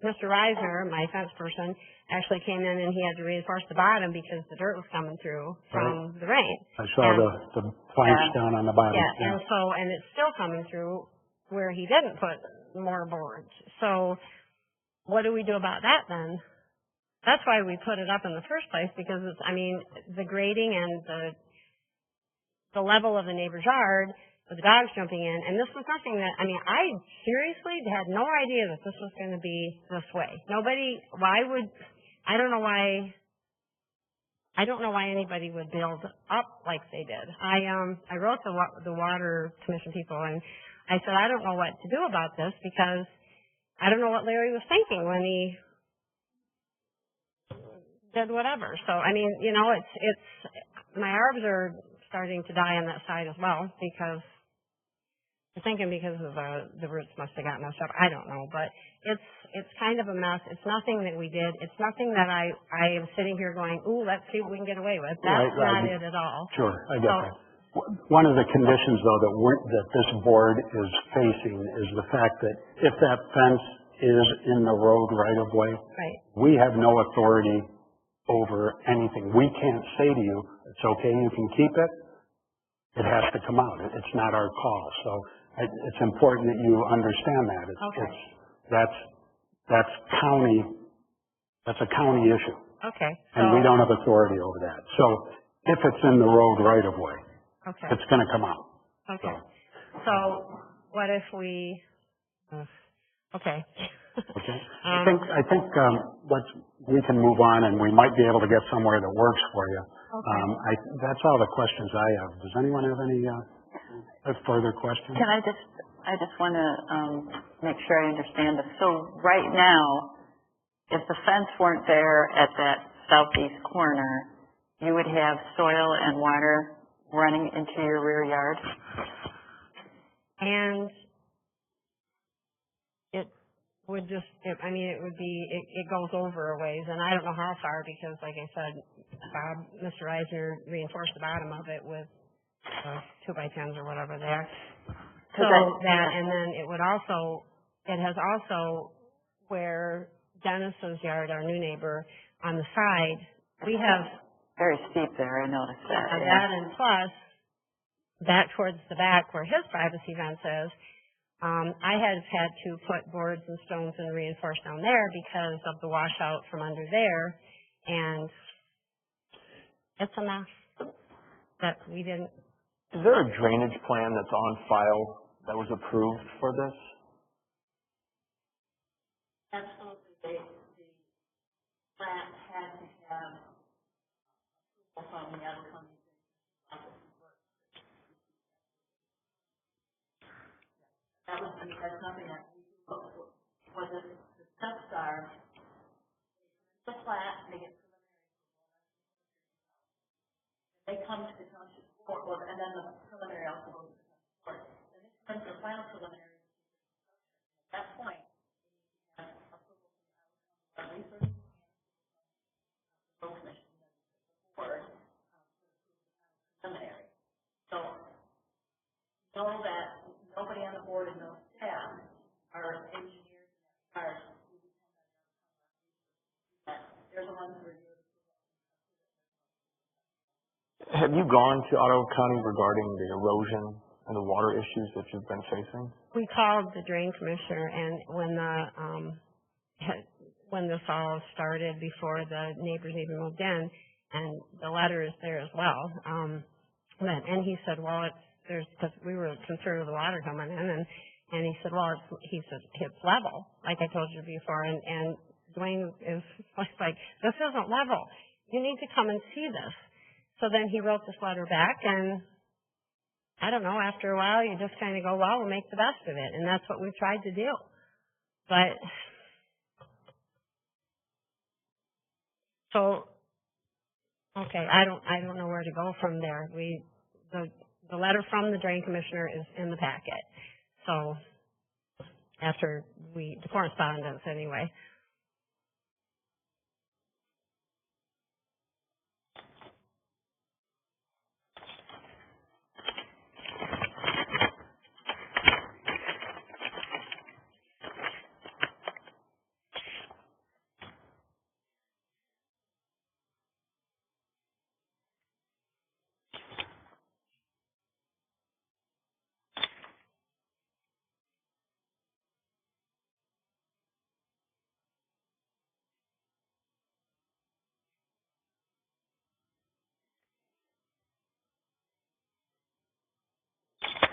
Mr. Reisner, my fence person, actually came in and he had to reinforce the bottom because the dirt was coming through from the rain. I saw the planks down on the bottom. Yeah, and it's still coming through where he didn't put more boards. So what do we do about that then? That's why we put it up in the first place, because it's, I mean, the grading and the level of the neighbor's yard with the dogs jumping in, and this was nothing that, I mean, I seriously had no idea that this was going to be this way. I don't know why anybody would build up like they did. I wrote the water commission people, and I said, I don't know what to do about this, because I don't know what Larry was thinking when he did whatever. So, I mean, you know, it's my arbs are starting to die on that side as well, because I'm thinking because of the roots must have gotten messed up. I don't know, but it's kind of a mess. It's nothing that we did. It's nothing that I am sitting here going, ooh, let's see what we can get away with. That's not it at all. Sure, I get that. One of the conditions, though, that this board is facing is the fact that if that fence is in the road right-of-way, right, we have no authority over anything. We can't say to you, it's okay, you can keep it. It has to come out. It's not our call. So it's important that you understand that. That's a county issue. Okay. And we don't have authority over that. So if it's in the road right-of-way, okay, it's going to come out. Okay. So what if we? Okay. Okay. I think we can move on, and we might be able to get somewhere that works for you. Okay. That's all the questions I have. Does anyone have any further questions? Can I just want to make sure I understand this. So right now, if the fence weren't there at that southeast corner, you would have soil and water running into your rear yard? And it would just, it goes over a ways, and I don't know how far, because like I said, Mr. Eisner reinforced the bottom of it with 2x10s or whatever there. So that, and then it has also where Dennis's yard, our new neighbor, on the side, we have very steep there, I noticed that. That, and plus, that towards the back where his privacy fence is, I have had to put boards and stones and reinforce down there because of the washout from under there, and it's a mess that we didn't. Is there a drainage plan that's on file that was approved for this? Absolutely. The plant had to have from the other company. That was, that's nothing that we do. What the steps are, the plat, they come to the township court, and then the preliminary also goes to the court. And this comes to the final preliminary. At that point, our research commission, the board, preliminary. So Have you gone to Ottawa County regarding the erosion and the water issues that you've been facing? We called the drain commissioner, and when this all started, before the neighbors even moved in, and the letter is there as well. And he said, well, because we were concerned with the water coming in, and he said, well, it's level, like I told you before, and Dwayne is like, this isn't level. You need to come and see this. So then he wrote this letter back, and I don't know, after a while, you just kind of go, well, we'll make the best of it, and that's what we've tried to do. But, so, okay, I don't know where to go from there. The letter from the drain commissioner is in the packet. So, after the correspondence anyway.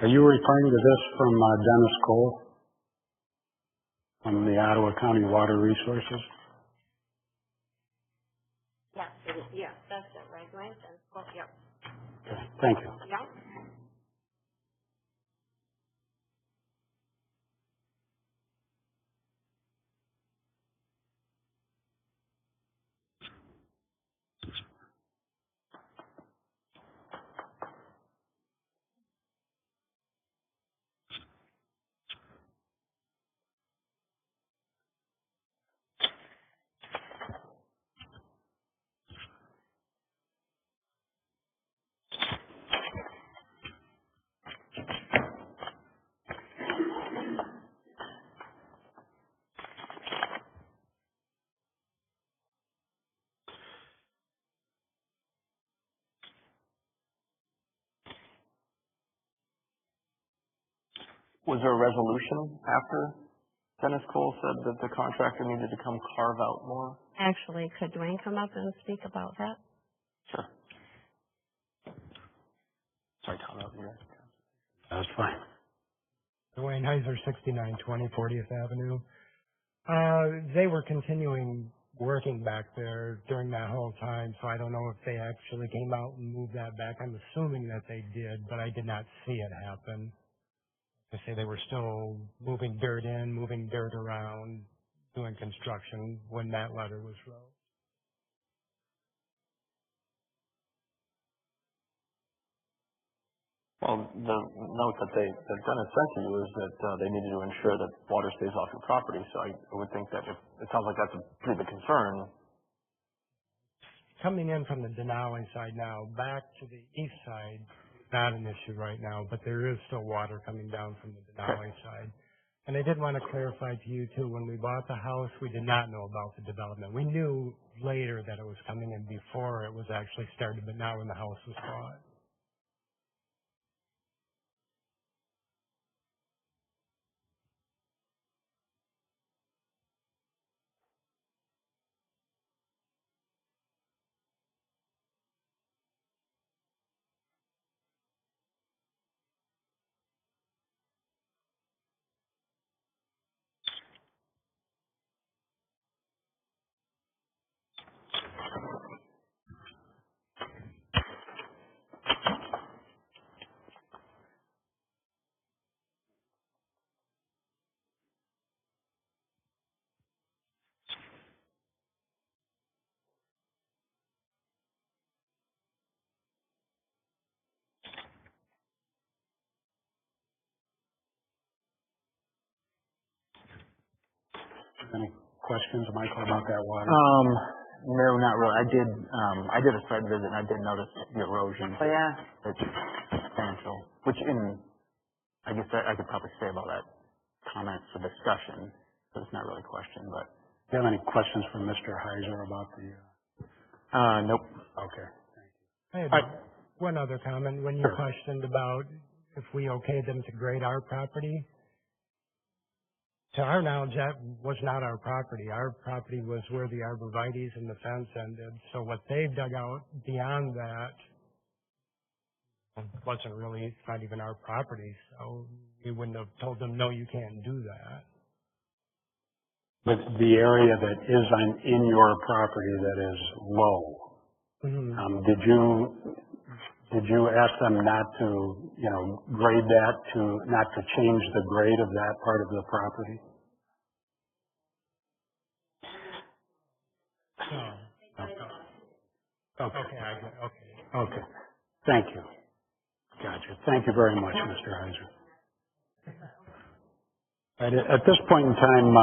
Are you referring to this from Dennis Cole from the Ottawa County Water Resources? Yes, that's it, right, Dwayne? Yep. Okay, thank you. Yep. Was there a resolution after Dennis Cole said that the contractor needed to come carve out more? Actually, could Dwayne come up and speak about that? Sure. Sorry, Tom, out here. That's fine. Dwayne Heiser, 6920 40th Avenue. They were continuing working back there during that whole time, so I don't know if they actually came out and moved that back. I'm assuming that they did, but I did not see it happen. They say they were still moving dirt in, moving dirt around, doing construction when that letter was wrote. Well, the note that Dennis sent to you is that they needed to ensure that water stays off your property. So I would think that it sounds like that's a pretty big concern. Coming in from the Denali side now, back to the east side, not an issue right now, but there is still water coming down from the Denali side. And I did want to clarify to you too, when we bought the house, we did not know about the development. We knew later that it was coming in before it was actually started, but not when the house was bought. Any questions, Michael, about that water? No, not really. I did a site visit and I did notice the erosion. Oh, yeah. It's substantial, which I guess I could probably say about that comments or discussion, so it's not really a question, but. Do you have any questions for Mr. Heiser about the? Nope. Okay. I had one other comment. When you Sure. questioned about if we okayed them to grade our property, to our knowledge, that was not our property. Our property was where the arborvitae's and the fence ended. So what they've dug out beyond that wasn't really, it's not even our property. So we wouldn't have told them, no, you can't do that. But the area that is in your property that is low, Mm-hmm. did you ask them not to, grade that not to change the grade of that part of the property? No. Okay, I get it. Okay. Okay. Thank you. Gotcha. Thank you very much, Mr. Heiser. At this point in time,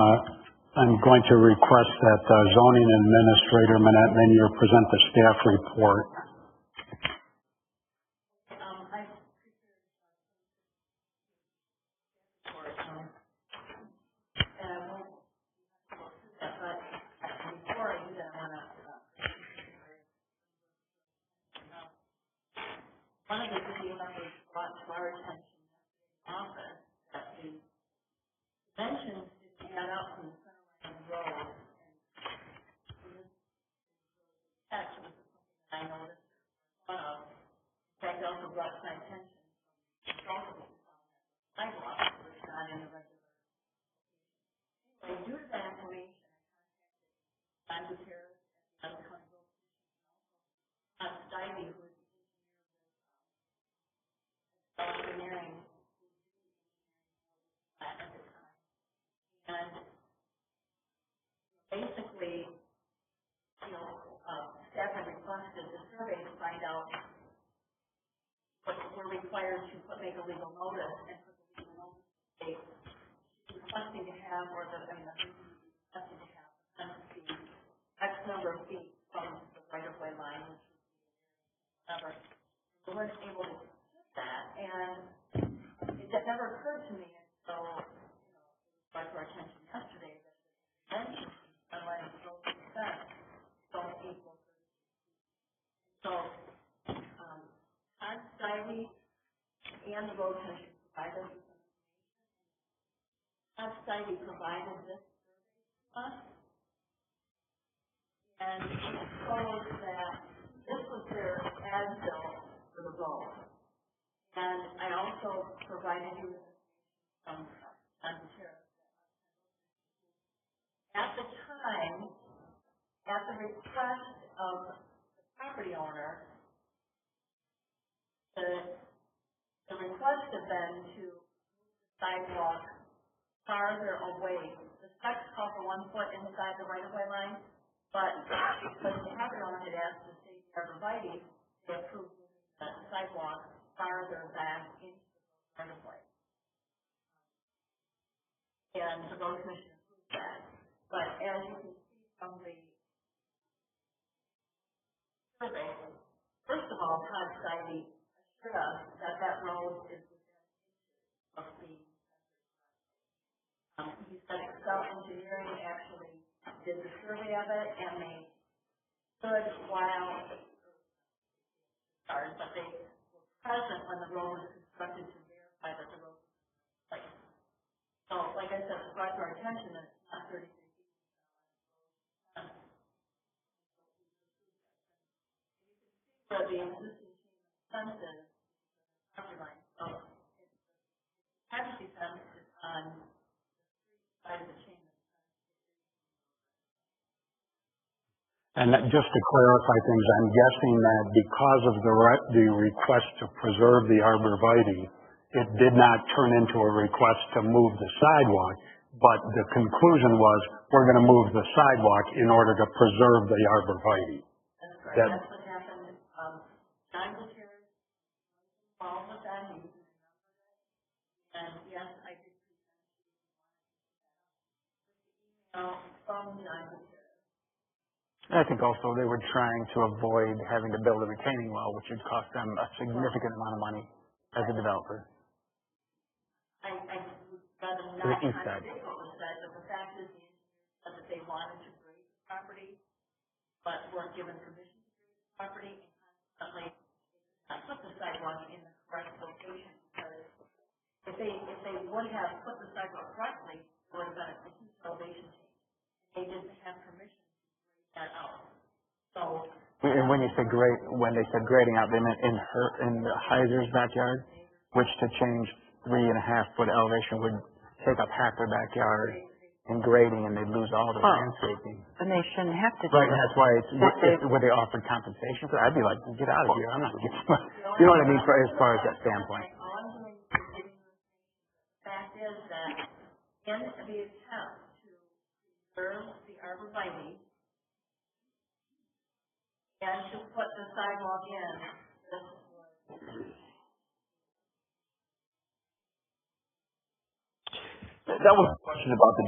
I'm going to request that zoning administrator Manette Menier present the staff report. One of the video members brought to our attention in the office that the dimensions didn't add up from the center line of the road. And this text was something that I noticed one of. In fact, also brought to my attention from the sidewalk, which is not in the regular. Anyway, due to that information, I contacted Terrace and the county road commission, Stivey, who is engineering at the time. And basically, staff had requested the survey to find out what we're required to make a legal notice, and for the legal notice, they requesting to have, requesting to have X number of feet from the right-of-way line, which was never, we weren't able to do that, and that never occurred to me until, brought to our attention yesterday that the dimensions on line of those percent don't equal. So, Todd Stivey and the road commission provided this. Todd Stivey provided this to us, and showed that this was their as-built for the road. And I also provided you with some material. At the time, at the request of the property owner, the request had been to sidewalk farther away. The specs call for 1 foot inside the right-of-way line, but because the property owner had asked the state arborvitae, they approved the sidewalk farther back into the right-of-way. And the road commission approved that. But as you can see from the survey, first of all, Todd Stivey assured us that that road is within of the. He said Excel Engineering actually did the survey of it, and they stood while but they were present when the road was constructed to verify that the road was placed. So, like I said, it's brought to our attention that it's not 33 feet. So the existing fences, property line, so privacy fence is on the side of the chain. And just to clarify things, I'm guessing that because of the request to preserve the arborvitae, it did not turn into a request to move the sidewalk, but the conclusion was we're going to move the sidewalk in order to preserve the arborvitae. That's correct. That's what happened. John was here, Paul was on, he was in the number, and yes, I did see email from John was here. I think also they were trying to avoid having to build a retaining wall, which would cost them a significant amount of money as a developer. I would rather not contradict what was said, but the fact is the engineers said that they wanted to grade the property, but weren't given permission to grade the property, and consequently, not sidewalk in the correct location, because if they would have put the sidewalk correctly, it would have been a huge elevation change. They didn't have permission to grade that out. So. And when they said grading out, they meant in the Heiser's backyard, which to change 3.5-foot elevation would take up half their backyard in grading, and they'd lose all their landscaping. Then they shouldn't have to do Right, and that. that's why where they offered compensation for that, I'd be like, get out of here, I'm not gonna get you. You know what I mean, as far as that standpoint. All I'm doing is giving you the fact is that in the attempt to preserve the arborvitae and to put the sidewalk in, this was. That was a question about the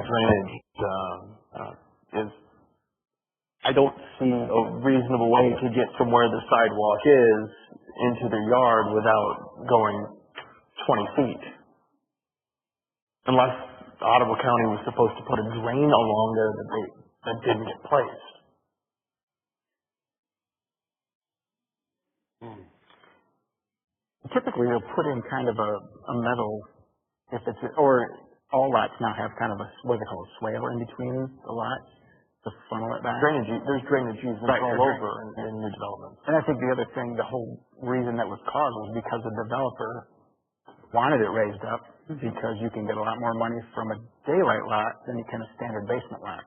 drainage, is, I don't see a reasonable way to get from where the sidewalk is into their yard without going 20 feet. Unless Ottawa County was supposed to put a drain along there that didn't get placed. Typically, they'll put in kind of a metal, or all lots now have kind of what they call a swale in between the lots to funnel it back. There's drainage easements all over in new developments. And I think the other thing, the whole reason that was caused was because the developer wanted it raised up, because you can get a lot more money from a daylight lot than you can a standard basement lot.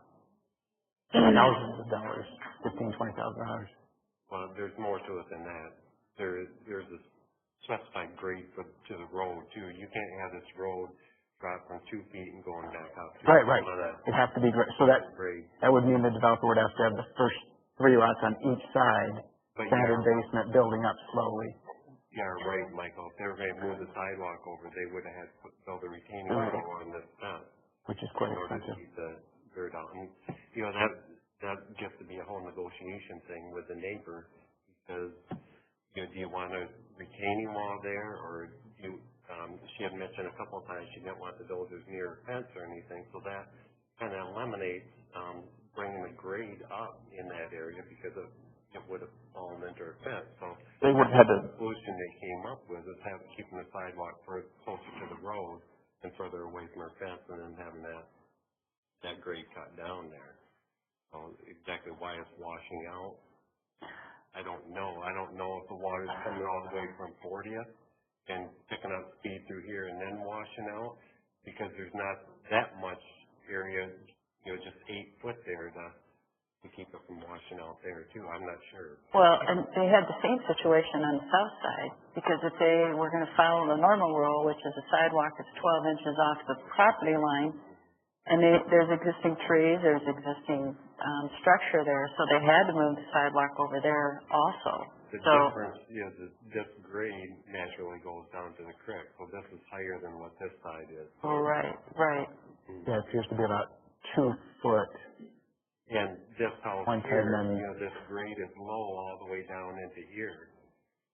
Thousands of dollars, $15,000, $20,000. Well, there's more to it than that. There's a specified grade to the road too. You can't have this road drop from 2 feet and going back up. Right. It has to be great. So that would mean the developer would have to have the first 3 lots on each side, standard basement, building up slowly. Yeah, right, Michael. If they were going to move the sidewalk over, they would have had to build a retaining wall on this fence, which is quite in order expensive. to keep the dirt out. And, that gets to be a whole negotiation thing with the neighbor, because, do you want a retaining wall there, or do you, she had mentioned a couple of times she didn't want the builders near a fence or anything, so that kind of eliminates bringing the grade up in that area, because it would have fallen into a fence. So they would have had the solution they came up with is keeping the sidewalk closer to the road and further away from our fence, and then having that grade cut down there. So exactly why it's washing out, I don't know. I don't know if the water's coming all the way from 40th and picking up speed through here and then washing out, because there's not that much area, just 8 foot there to keep it from washing out there too. I'm not sure. Well, and they had the same situation on the south side, because if they were going to follow the normal rule, which is a sidewalk that's 12 inches off the property line, and there's existing trees, there's existing structure there, so they had to move the sidewalk over there also. The difference is this grade naturally goes down to the creek, so this is higher than what this side is. Right. Yeah, it appears to be about 2 foot. And this house One here, time, this grade is low all the way down into here.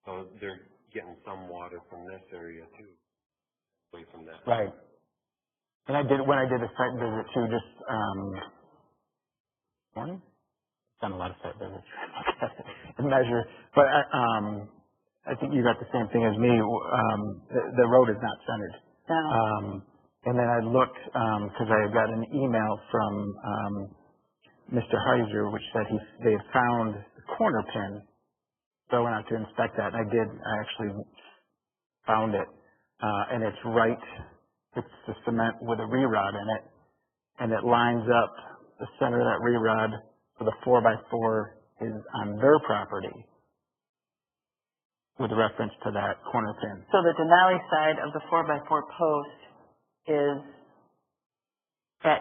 So they're getting some water from this area too, away from that. Right. And when I did a site visit too, just morning, done a lot of site visits and measure. But I think you got the same thing as me. The road is not centered. No. And then I looked because I got an email from Mr. Heiser, which said they had found the corner pin. So I went out to inspect that, and I actually found it, and it's right. It's the cement with a re-rod in it, and it lines up the center of that re-rod, so the 4x4 is on their property with reference to that corner pin. So the Denali side of the 4x4 post is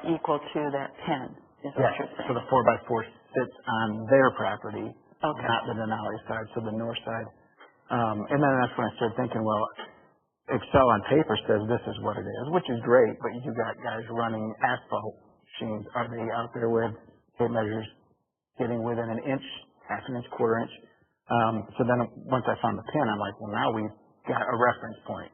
equal to that pin, is what you're saying. So the 4x4 sits on their property, Okay. not the Denali side, so the north side. And then that's when I started thinking, well, Excel on paper says this is what it is, which is great, but you got guys running asphalt machines. Are they out there with tape measures getting within an inch, half an inch, quarter inch? So then once I found the pin, I'm like, well, now we've got a reference point.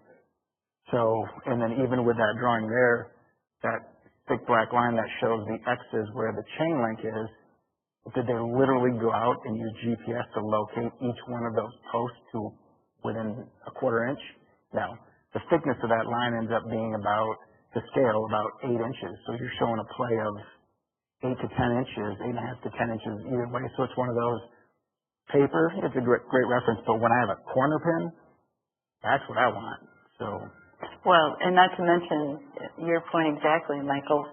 So, and then even with that drawing there, that thick black line that shows the X's where the chain link is, did they literally go out and use GPS to locate each one of those posts to within a quarter inch. No, the thickness of that line ends up being about, to scale, about 8 inches. So you're showing a play of 8 to 10 inches, 8.5 to 10 inches either way. So it's one of those, paper, it's a great reference, but when I have a corner pin, that's what I want. So. Well, and not to mention your point exactly, Michael.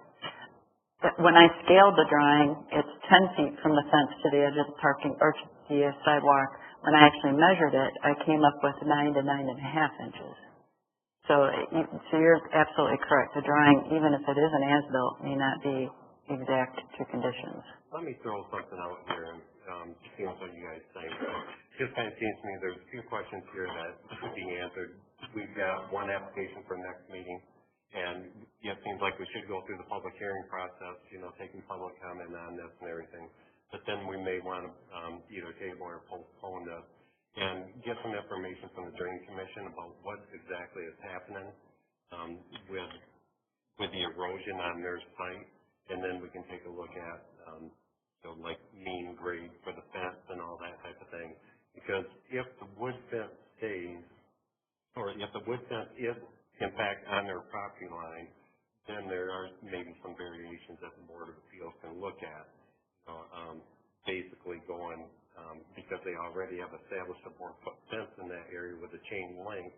That when I scaled the drawing, it's 10 feet from the fence to the edge of the parking or to the sidewalk. When I actually measured it, I came up with 9 to 9.5 inches. So you're absolutely correct. The drawing, even if it is an as-built, may not be exact to conditions. Let me throw something out here and see what you guys think. It just kind of seems to me there's a few questions here that should be answered. We've got one application for next meeting, and it seems like we should go through the public hearing process, taking public comment on this and everything. But then we may want to either table or postpone this and get some information from the Drain Commission about what exactly is happening with the erosion on their site, and then we can take a look at like mean grade for the fence and all that type of thing. Because if the wood fence stays, or if the wood fence is in fact on their property line, then there are maybe some variations that the Board of Appeals can look at. Basically going, because they already have established a 4-foot fence in that area with a chain link,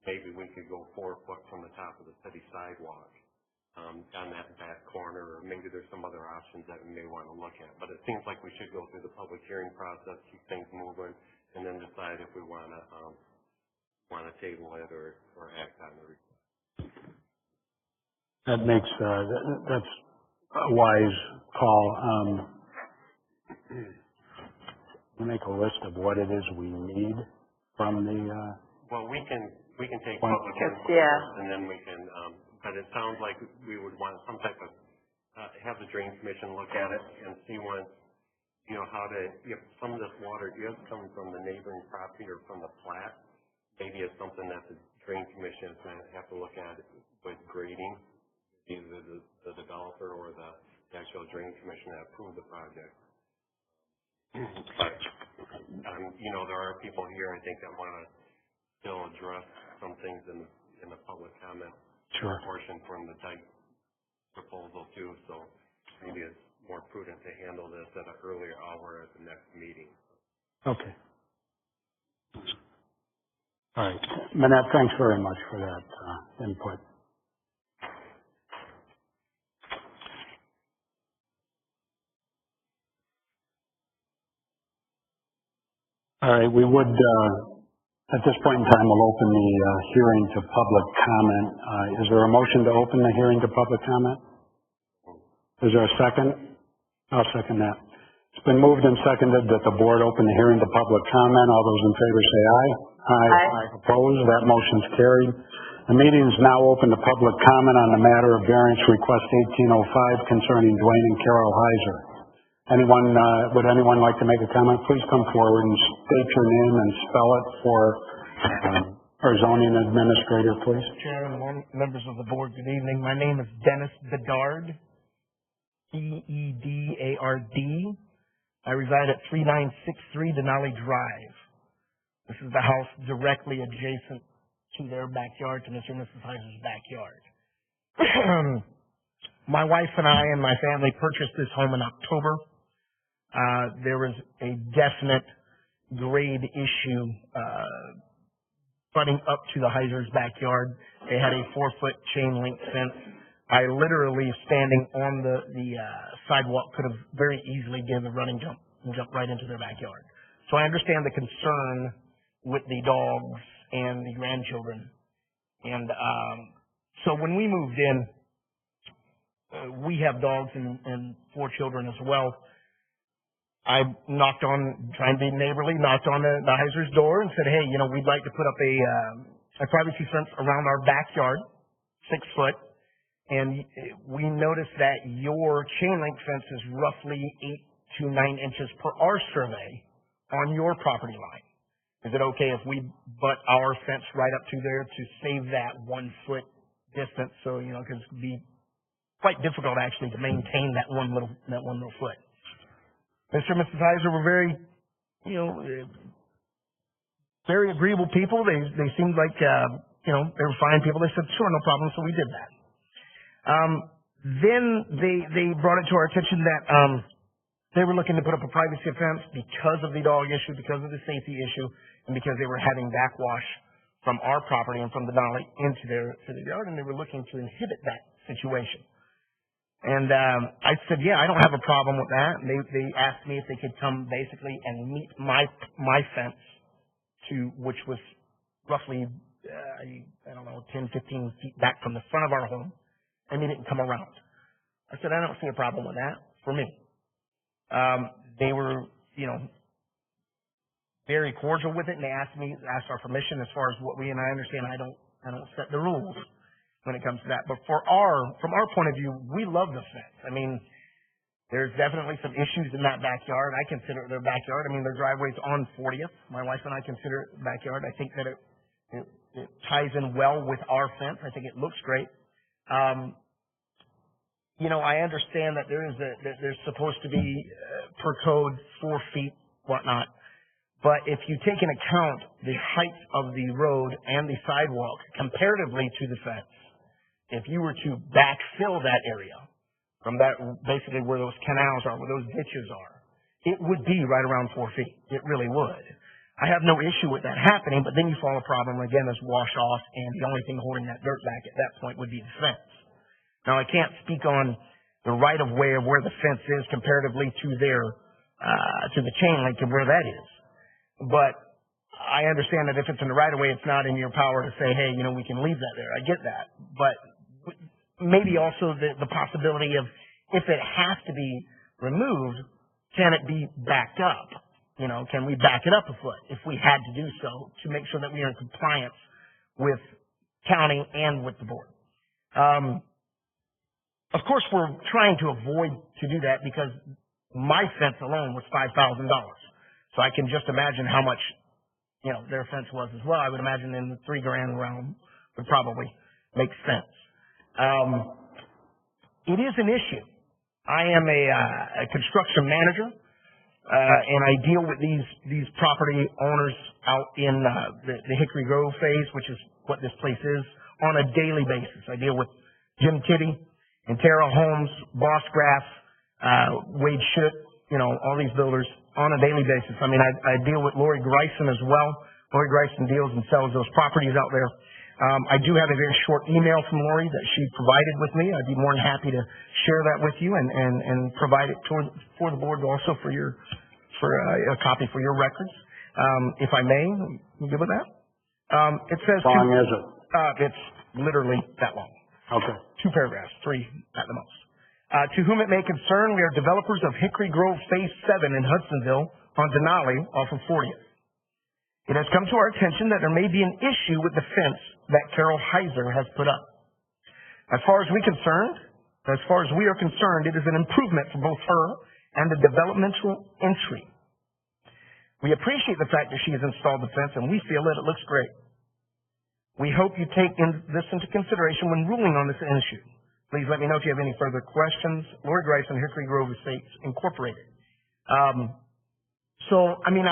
maybe we could go 4 foot from the top of the city sidewalk on that back corner, or maybe there's some other options that we may want to look at. But it seems like we should go through the public hearing process, keep things moving, and then decide if we want to table it or act on the request. That makes, that's a wise call. We make a list of what it is we need from the, well, we can take public input, and then we can, but it sounds like we would want some type of, have the Drain Commission look at it and see once, if some of this water is coming from the neighboring property or from the flat, maybe it's something that the Drain Commission is going to have to look at with grading, either the developer or the actual Drain Commission that approved the project. But, there are people here, I think, that want to still address some things in the public comment portion from the dike proposal too, so maybe it's more prudent to handle this at an earlier hour at the next meeting. Okay. All right. Manette, thanks very much for that input. All right, we would, at this point in time, we'll open the hearing to public comment. Is there a motion to open the hearing to public comment? Is there a second? I'll second that. It's been moved and seconded that the board open the hearing to public comment. All those in favor say aye. Aye. Opposed? That motion's carried. The meeting is now open to public comment on the matter of variance request 1805 concerning Dwayne and Carol Heiser. Would anyone like to make a comment? Please come forward and state your name and spell it for our zoning administrator, please. Chairman, members of the board, good evening. My name is Dennis Bedard, Bedard. I reside at 3963 Denali Drive. This is the house directly adjacent to their backyard, to Mr. and Mrs. Heiser's backyard. My wife and I and my family purchased this home in October. There was a definite grade issue butting up to the Heiser's backyard. They had a 4-foot chain link fence. I literally, standing on the sidewalk, could have very easily given a running jump and jumped right into their backyard. So I understand the concern with the dogs and the grandchildren. And so when we moved in, we have dogs and 4 children as well. I knocked on, trying to be neighborly, knocked on the Heiser's door and said, hey, we'd like to put up a privacy fence around our backyard, 6 foot. And we noticed that your chain link fence is roughly 8 to 9 inches per our survey on your property line. Is it okay if we butt our fence right up to there to save that 1 foot distance? So, because it would be quite difficult actually to maintain that one little foot. Mr. and Mrs. Heiser were very very agreeable people. They seemed like, they were fine people. They said, sure, no problem. So we did that. Then they brought it to our attention that, they were looking to put up a privacy fence because of the dog issue, because of the safety issue, and because they were having backwash from our property and from the Denali into their yard, and they were looking to inhibit that situation. And I said, yeah, I don't have a problem with that. And they asked me if they could come basically and meet my fence which was roughly, I don't know, 10, 15 feet back from the front of our home, and they didn't come around. I said, I don't see a problem with that for me. They were, very cordial with it, and they asked our permission as far as and I understand I don't set the rules when it comes to that. But from our point of view, we love the fence. I mean, there's definitely some issues in that backyard. I consider it their backyard. I mean, their driveway's on 40th. My wife and I consider it backyard. I think that it ties in well with our fence. I think it looks great. I understand that there's supposed to be per code 4 feet, whatnot. But if you take into account the height of the road and the sidewalk comparatively to the fence, if you were to backfill that area from that, basically where those canals are, where those ditches are, it would be right around 4 feet. It really would. I have no issue with that happening, but then you fall a problem again that's wash off, and the only thing holding that dirt back at that point would be the fence. Now, I can't speak on the right of way of where the fence is comparatively to to the chain link and where that is. But I understand that if it's in the right of way, it's not in your power to say, hey, we can leave that there. I get that. But maybe also the possibility of if it has to be removed, can it be backed up? Can we back it up a foot if we had to do so to make sure that we are in compliance with county and with the board? Of course, we're trying to avoid to do that because my fence alone was $5,000. So I can just imagine how much, their fence was as well. I would imagine in the $3,000 realm would probably make sense. It is an issue. I am a construction manager, and I deal with these property owners out in the Hickory Grove phase, which is what this place is, on a daily basis. I deal with Jim Titty, Intera Homes, Boss Graff, Wade Schutt, all these builders on a daily basis. I mean, I deal with Lori Greisen as well. Lori Greisen deals and sells those properties out there. I do have a very short email from Lori that she provided with me. I'd be more than happy to share that with you and provide it for the board also for a copy for your records. If I may, you good with that? It says How long is it? It's literally that long. Okay. 2 paragraphs, 3 at the most. To whom it may concern, we are developers of Hickory Grove Phase 7 in Hudsonville on Denali off of 40th. It has come to our attention that there may be an issue with the fence that Carol Heiser has put up. As far as we are concerned, it is an improvement for both her and the developmental entry. We appreciate the fact that she has installed the fence, and we feel that it looks great. We hope you take this into consideration when ruling on this issue. Please let me know if you have any further questions. Lori Greisen, Hickory Grove Estates Incorporated. I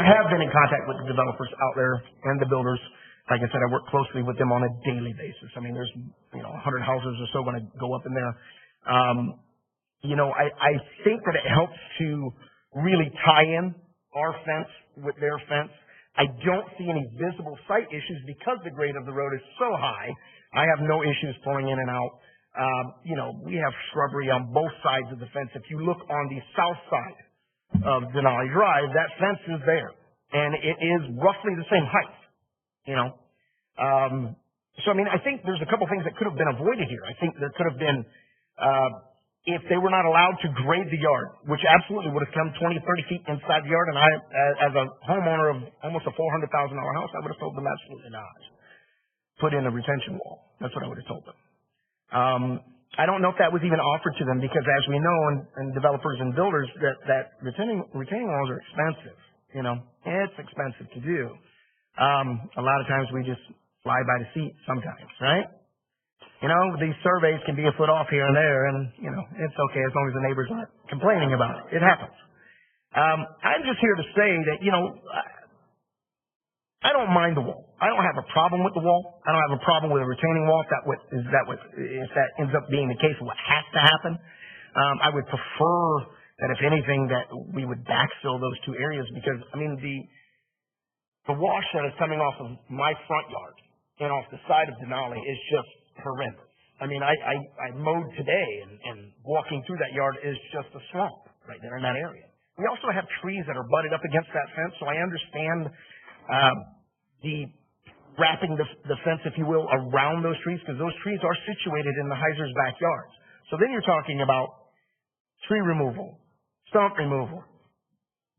have been in contact with the developers out there and the builders. Like I said, I work closely with them on a daily basis. I mean, there's 100 houses or so going to go up in there. I think that it helps to really tie in our fence with their fence. I don't see any visible sight issues because the grade of the road is so high. I have no issues pulling in and out. We have shrubbery on both sides of the fence. If you look on the south side of Denali Drive, that fence is there, and it is roughly the same height. I think there's a couple things that could have been avoided here. I think there could have been, if they were not allowed to grade the yard, which absolutely would have come 20, 30 feet inside the yard, and I, as a homeowner of almost a $400,000 house, I would have told them absolutely not. Put in a retention wall. That's what I would have told them. I don't know if that was even offered to them because, as we know, and developers and builders, that retaining walls are expensive. It's expensive to do. A lot of times we just fly by the seat sometimes, right? These surveys can be a foot off here and there, and, it's okay as long as the neighbors aren't complaining about it. It happens. I'm just here to say that, I don't mind the wall. I don't have a problem with the wall. I don't have a problem with a retaining wall if that ends up being the case, what has to happen. I would prefer that if anything that we would backfill those two areas because, I mean, the wash that is coming off of my front yard and off the side of Denali is just horrendous. I mean, I mowed today and walking through that yard is just a swamp right there in that area. We also have trees that are butted up against that fence, so I understand the wrapping the fence, if you will, around those trees, because those trees are situated in the Heisers' backyards. So then you're talking about tree removal, stump removal,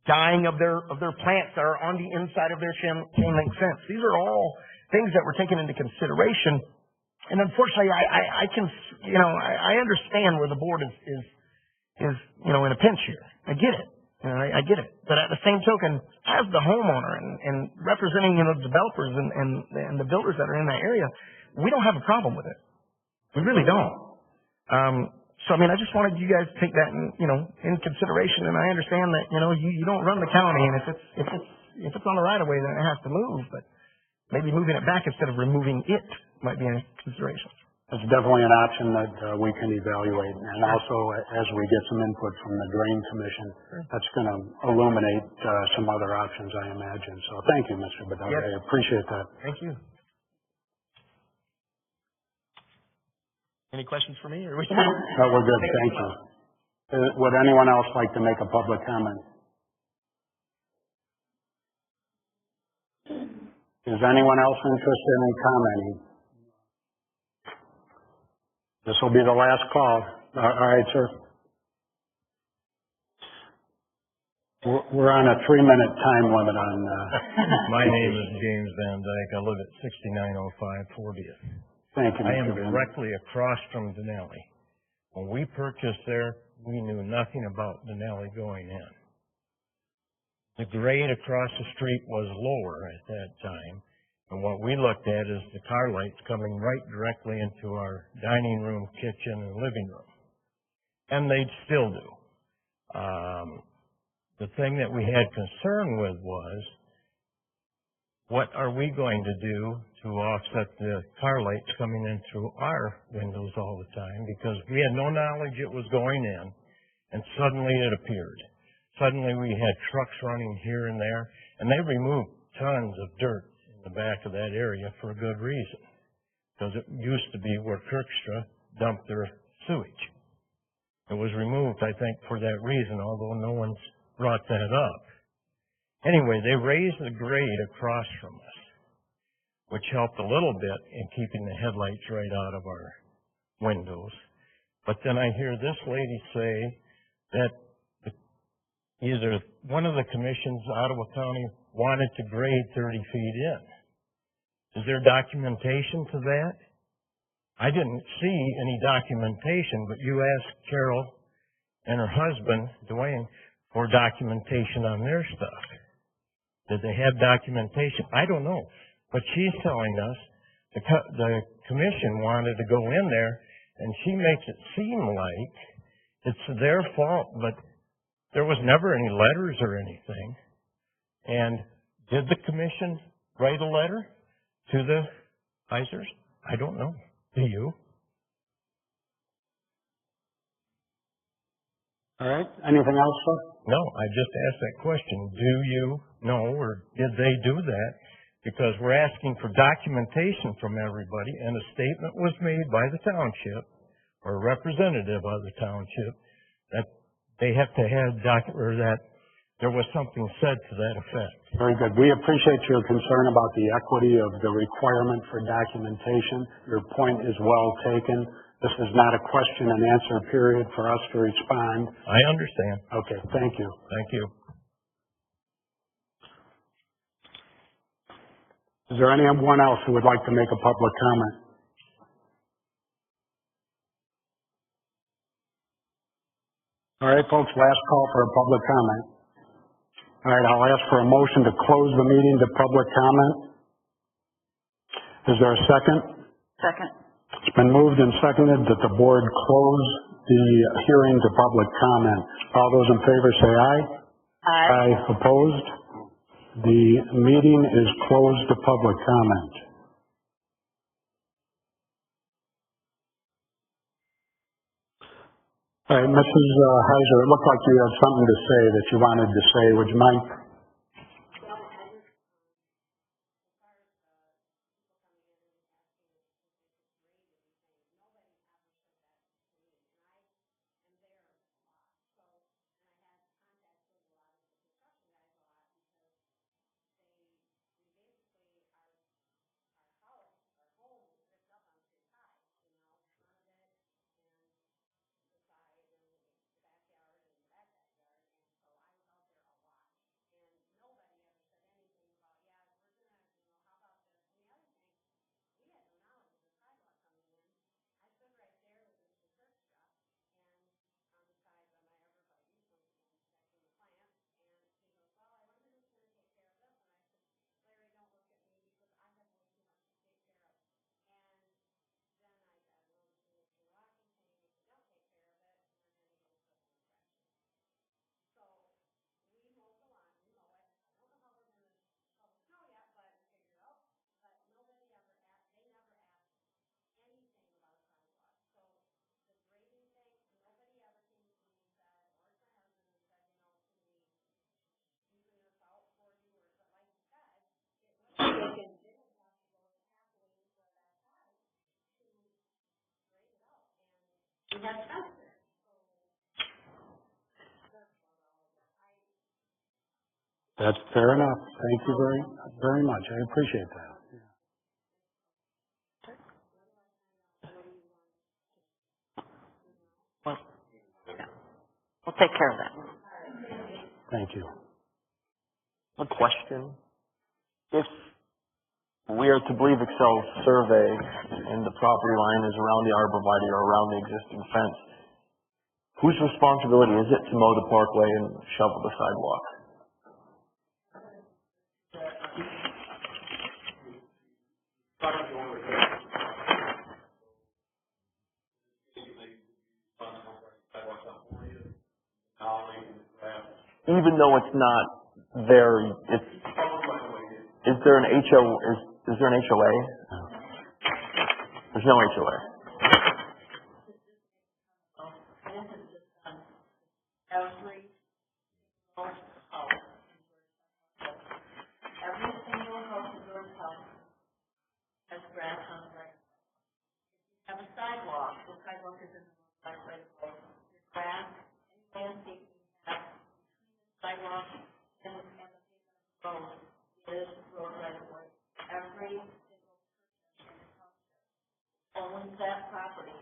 dying of their plants that are on the inside of their chain link fence. These are all things that were taken into consideration. And unfortunately, I understand where the board is in a pinch here. I get it. I get it. But at the same token, as the homeowner and representing, the developers and the builders that are in that area, we don't have a problem with it. We really don't. So, I mean, I just wanted you guys to take that in consideration. And I understand that, you don't run the county, and if it's on the right of way, then it has to move. But maybe moving it back instead of removing it might be a consideration. It's definitely an option that we can evaluate. And also, as we get some input from the Drain Commission, that's going to illuminate some other options, I imagine. So thank you, Mr. Bedard. Yes. I appreciate that. Thank you. Any questions for me? Or we No, we're good. Thank you. Would anyone else like to make a public comment? Is anyone else interested in commenting? This will be the last call. All right, sir. We're on a 3-minute time limit on. My name is James Van Dyke. I live at 6905 40th. Thank you, I am Mr. Van Dyke. directly across from Denali. When we purchased there, we knew nothing about Denali going in. The grade across the street was lower at that time. And what we looked at is the car lights coming right directly into our dining room, kitchen, and living room. And they still do. The thing that we had concern with was, what are we going to do to offset the car lights coming in through our windows all the time? Because we had no knowledge it was going in, and suddenly it appeared. Suddenly we had trucks running here and there, and they removed tons of dirt the back of that area for a good reason, because it used to be where Kirkstra dumped their sewage. It was removed, I think, for that reason, although no one's brought that up. Anyway, they raised the grade across from us, which helped a little bit in keeping the headlights right out of our windows. But then I hear this lady say that either one of the commissions, Ottawa County, wanted to grade 30 feet in. Is there documentation to that? I didn't see any documentation, but you asked Carol and her husband, Dwayne, for documentation on their stuff. Did they have documentation? I don't know. But she's telling us the commission wanted to go in there, and she makes it seem like it's their fault, but there was never any letters or anything. And did the commission write a letter to the Heisers? I don't know. Do you? All right. Anything else, sir? No, I just asked that question. Do you know, or did they do that? Because we're asking for documentation from everybody, and a statement was made by the township, or a representative of the township, that they have to have that there was something said to that effect. Very good. We appreciate your concern about the equity of the requirement for documentation. Your point is well taken. This is not a question and answer period for us to respond. I understand. Okay, thank you. Thank you. Is there anyone else who would like to make a public comment? All right, folks, last call for a public comment. All right, I'll ask for a motion to close the meeting to public comment. Is there a second? Second. It's been moved and seconded that the board close the hearing to public comment. All those in favor say aye. Aye. Opposed? The meeting is closed to public comment. All right, Mrs. Heiser, it looked like you had something to say that you wanted to say. Would you mind? That's fair enough. Thank you very much. I appreciate that. We'll take care of that. Thank you. A question. If we are to believe Excel's survey and the property line is around the arborvitae or around the existing fence, whose responsibility is it to mow the parkway and shovel the sidewalk? Even though it's not there, is there an is there an HOA? There's no HOA. Every single house in Georgetown has grass on the right. Have a sidewalk. The sidewalk is in the right way. There's grass, landscaping, sidewalk, and the road is road right of way. Every single person in the township owns that property.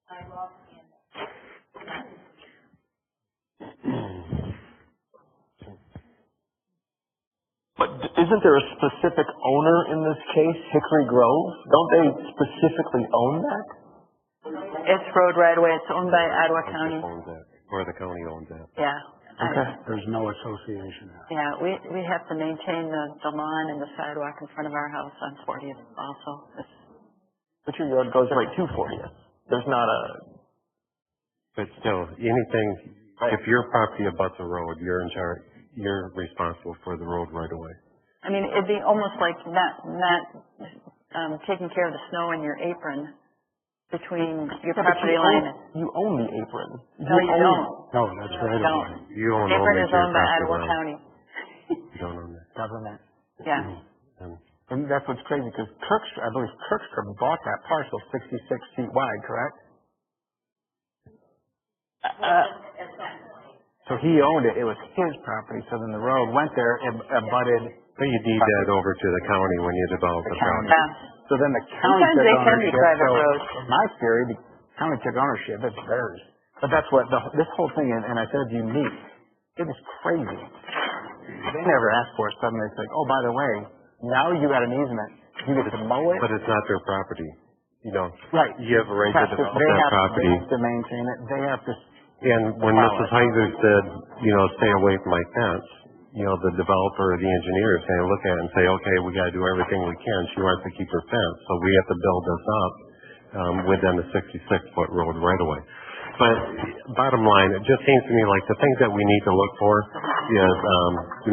Sidewalk and But isn't there a specific owner in this case, Hickory Grove? Don't they specifically own that? It's road right away. It's owned by Ottawa County. Owns that, or the county owns that. Yeah. Okay. There's no association there. Yeah, we have to maintain the lawn and the sidewalk in front of our house on 40th also. But your yard goes right to 40th. There's not a... But still, anything, if your property abuts a road, you're in charge, you're responsible for the road right away. I mean, it'd be almost like not taking care of the snow in your apron between your property line. You own the apron. No, you don't. No, that's right away. You own Apron only is your owned by property Ottawa line. County. You don't own that. Government. Yeah. And that's what's crazy, because I believe Kirkstrom bought that parcel 66 feet wide, correct? So he owned it. It was his property. So then the road went there, it abutted. But you deed that over to the county when you develop the property. Yeah. So then the county Sometimes took they can be ownership. private So roads. in my theory, the county took ownership. It's theirs. But that's what this whole thing, and I said it's unique. It was crazy. They never asked for it. Suddenly it's like, oh, by the way, now you got an easement. You get to mow it. But it's not their property. You know, Right. you have a right to develop They that have property. to maintain it. They have to. And when Wow. Mrs. Heiser said, you know, stay away from my fence, you know, the developer or the engineer is saying, look at it and say, okay, we got to do everything we can. She wants to keep her fence, so we have to build this up within the 66-foot road right away. But bottom line, it just seems to me like the things that we need to look for is,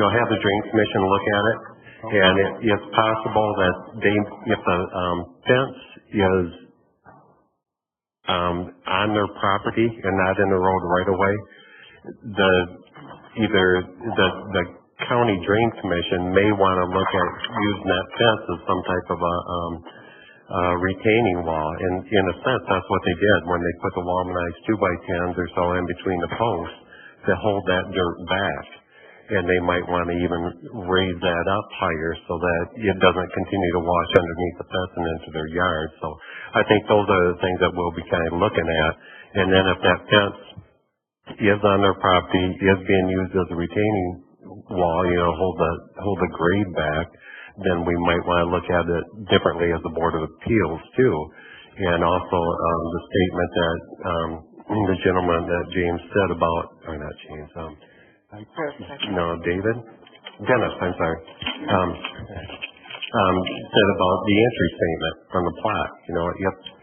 have the Drain Commission look at it. And it's possible that if the fence is on their property and not in the road right away, either the county drain commission may want to look at using that fence as some type of a retaining wall. And in a sense, that's what they did when they put the Walmanized 2x10s or so in between the posts to hold that dirt back. And they might want to even raise that up higher so that it doesn't continue to wash underneath the fence and into their yard. So I think those are the things that we'll be kind of looking at. And then if that fence is on their property, is being used as a retaining wall, hold the grade back, then we might want to look at it differently as the Board of Appeals too. And also the statement that the gentleman that James said about, or not James, David? Dennis, I'm sorry. Said about the entry statement from the plot.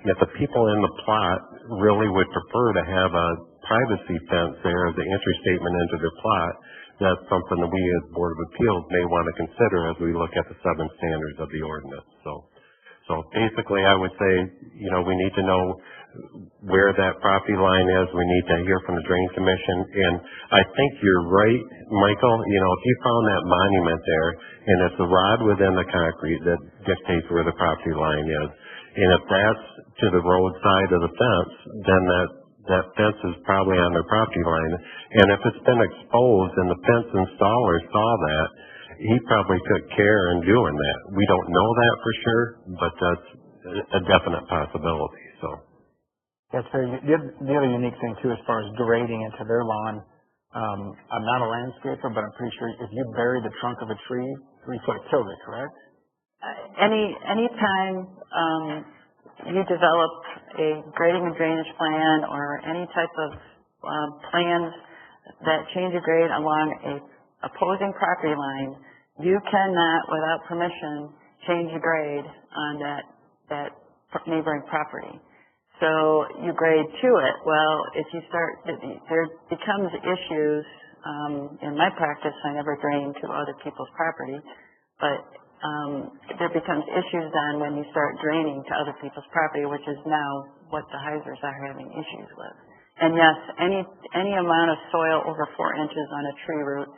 If the people in the plot really would prefer to have a privacy fence there as the entry statement into their plot, that's something that we as Board of Appeals may want to consider as we look at the 7 standards of the ordinance. So basically I would say, we need to know where that property line is. We need to hear from the Drain Commission. And I think you're right, Michael. If you found that monument there, and it's the rod within the concrete that dictates where the property line is, and if that's to the roadside of the fence, then that fence is probably on their property line. And if it's been exposed and the fence installer saw that, he probably took care in doing that. We don't know that for sure, but that's a definite possibility. So. That's very, the other unique thing too, as far as grading into their lawn, I'm not a landscaper, but I'm pretty sure if you bury the trunk of a tree, 3 foot kills it, correct? Anytime you develop a grading and drainage plan or any type of plans that change a grade along a opposing property line, you cannot, without permission, change a grade on that neighboring property. So you grade to it. Well, if you start, there becomes issues. In my practice, I never drain to other people's property, but there becomes issues then when you start draining to other people's property, which is now what the Heisers are having issues with. And yes, any amount of soil over 4 inches on a tree root,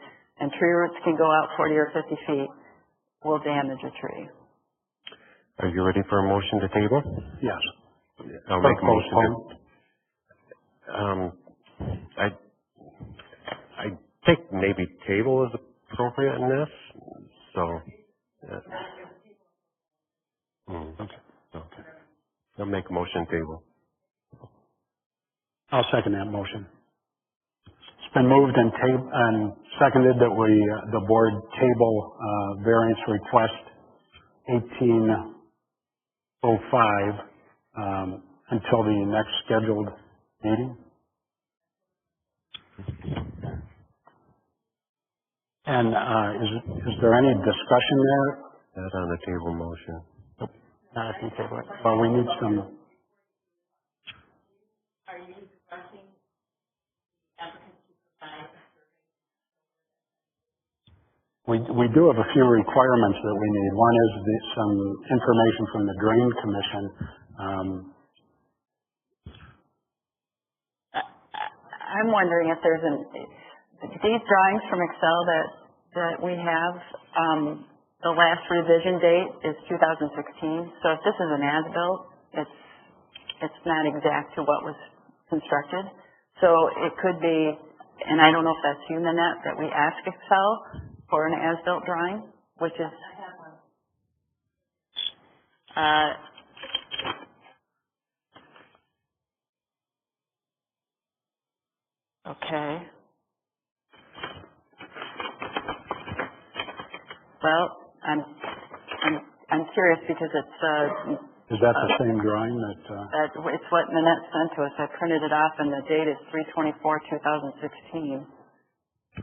and tree roots can go out 40 or 50 feet, will damage a tree. Are you ready for a motion to table? Yes. I'll make a motion. I think maybe table is appropriate in this. So. Okay. I'll make a motion table. I'll second that motion. It's been moved and seconded that the board table variance request 1805 until the next scheduled meeting. And is there any discussion there? Not on the table motion. Nope. Not on the table. Well, we need some. Are you discussing applicants to provide? We do have a few requirements that we need. One is some information from the Drain Commission. I'm wondering if there's these drawings from Excel that we have, the last revision date is 2016. So if this is an as-built, it's not exact to what was constructed. So it could be, and I don't know if that's human that we ask Excel for an as-built drawing, which is okay. Well, I'm curious because it's is that the same drawing that? It's what Nanette sent to us. I printed it off, and the date is 3/24/2016.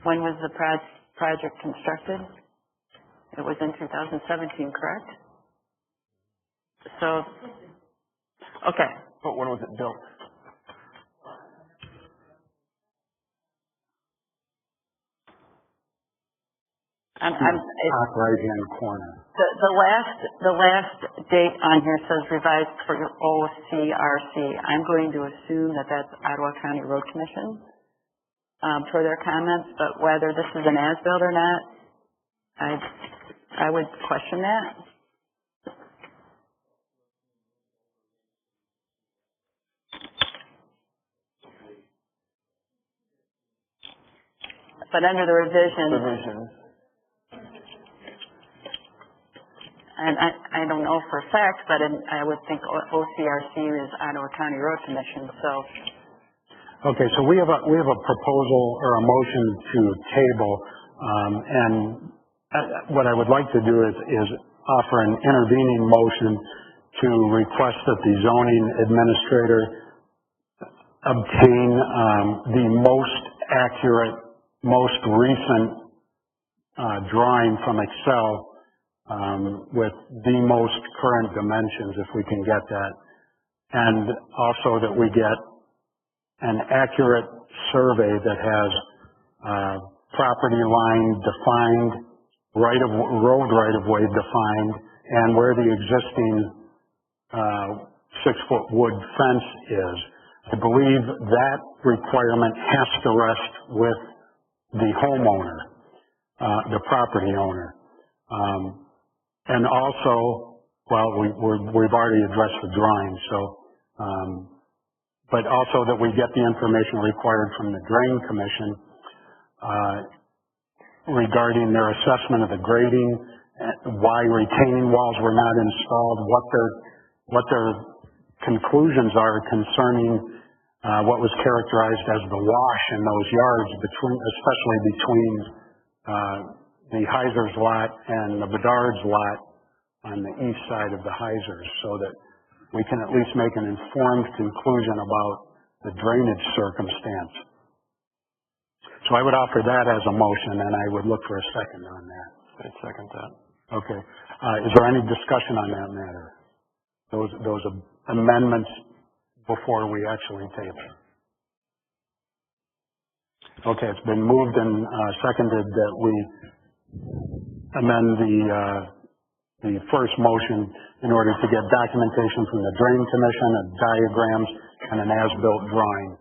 When was the project constructed? It was in 2017, correct? So, okay. But when was it built? top right-hand corner. The last date on here says revised for OCRC. I'm going to assume that that's Ottawa County Road Commission, for their comments, but whether this is an as-built or not, I would question that. But under the revisions, and I don't know for a fact, but I would think OCRC is Ottawa County Road Commission, so. Okay, so we have a proposal or a motion to table, and what I would like to do is offer an intervening motion to request that the zoning administrator obtain the most accurate, most recent drawing from Excel with the most current dimensions, if we can get that, and also that we get an accurate survey that has property line defined, road right-of-way defined, and where the existing 6-foot wood fence is. I believe that requirement has to rest with the homeowner, the property owner. And also, well, we've already addressed the drawing, so, but also that we get the information required from the Drain Commission regarding their assessment of the grading, why retaining walls were not installed, what their conclusions are concerning what was characterized as the wash in those yards, especially between the Heiser's lot and the Bedard's lot on the east side of the Heisers, so that we can at least make an informed conclusion about the drainage circumstance. So I would offer that as a motion, and I would look for a second on that. I'd second that. Okay. Is there any discussion on that matter? Those amendments before we actually table. Okay, it's been moved and seconded that we amend the first motion in order to get documentation from the Drain Commission, diagrams, and an as-built drawing.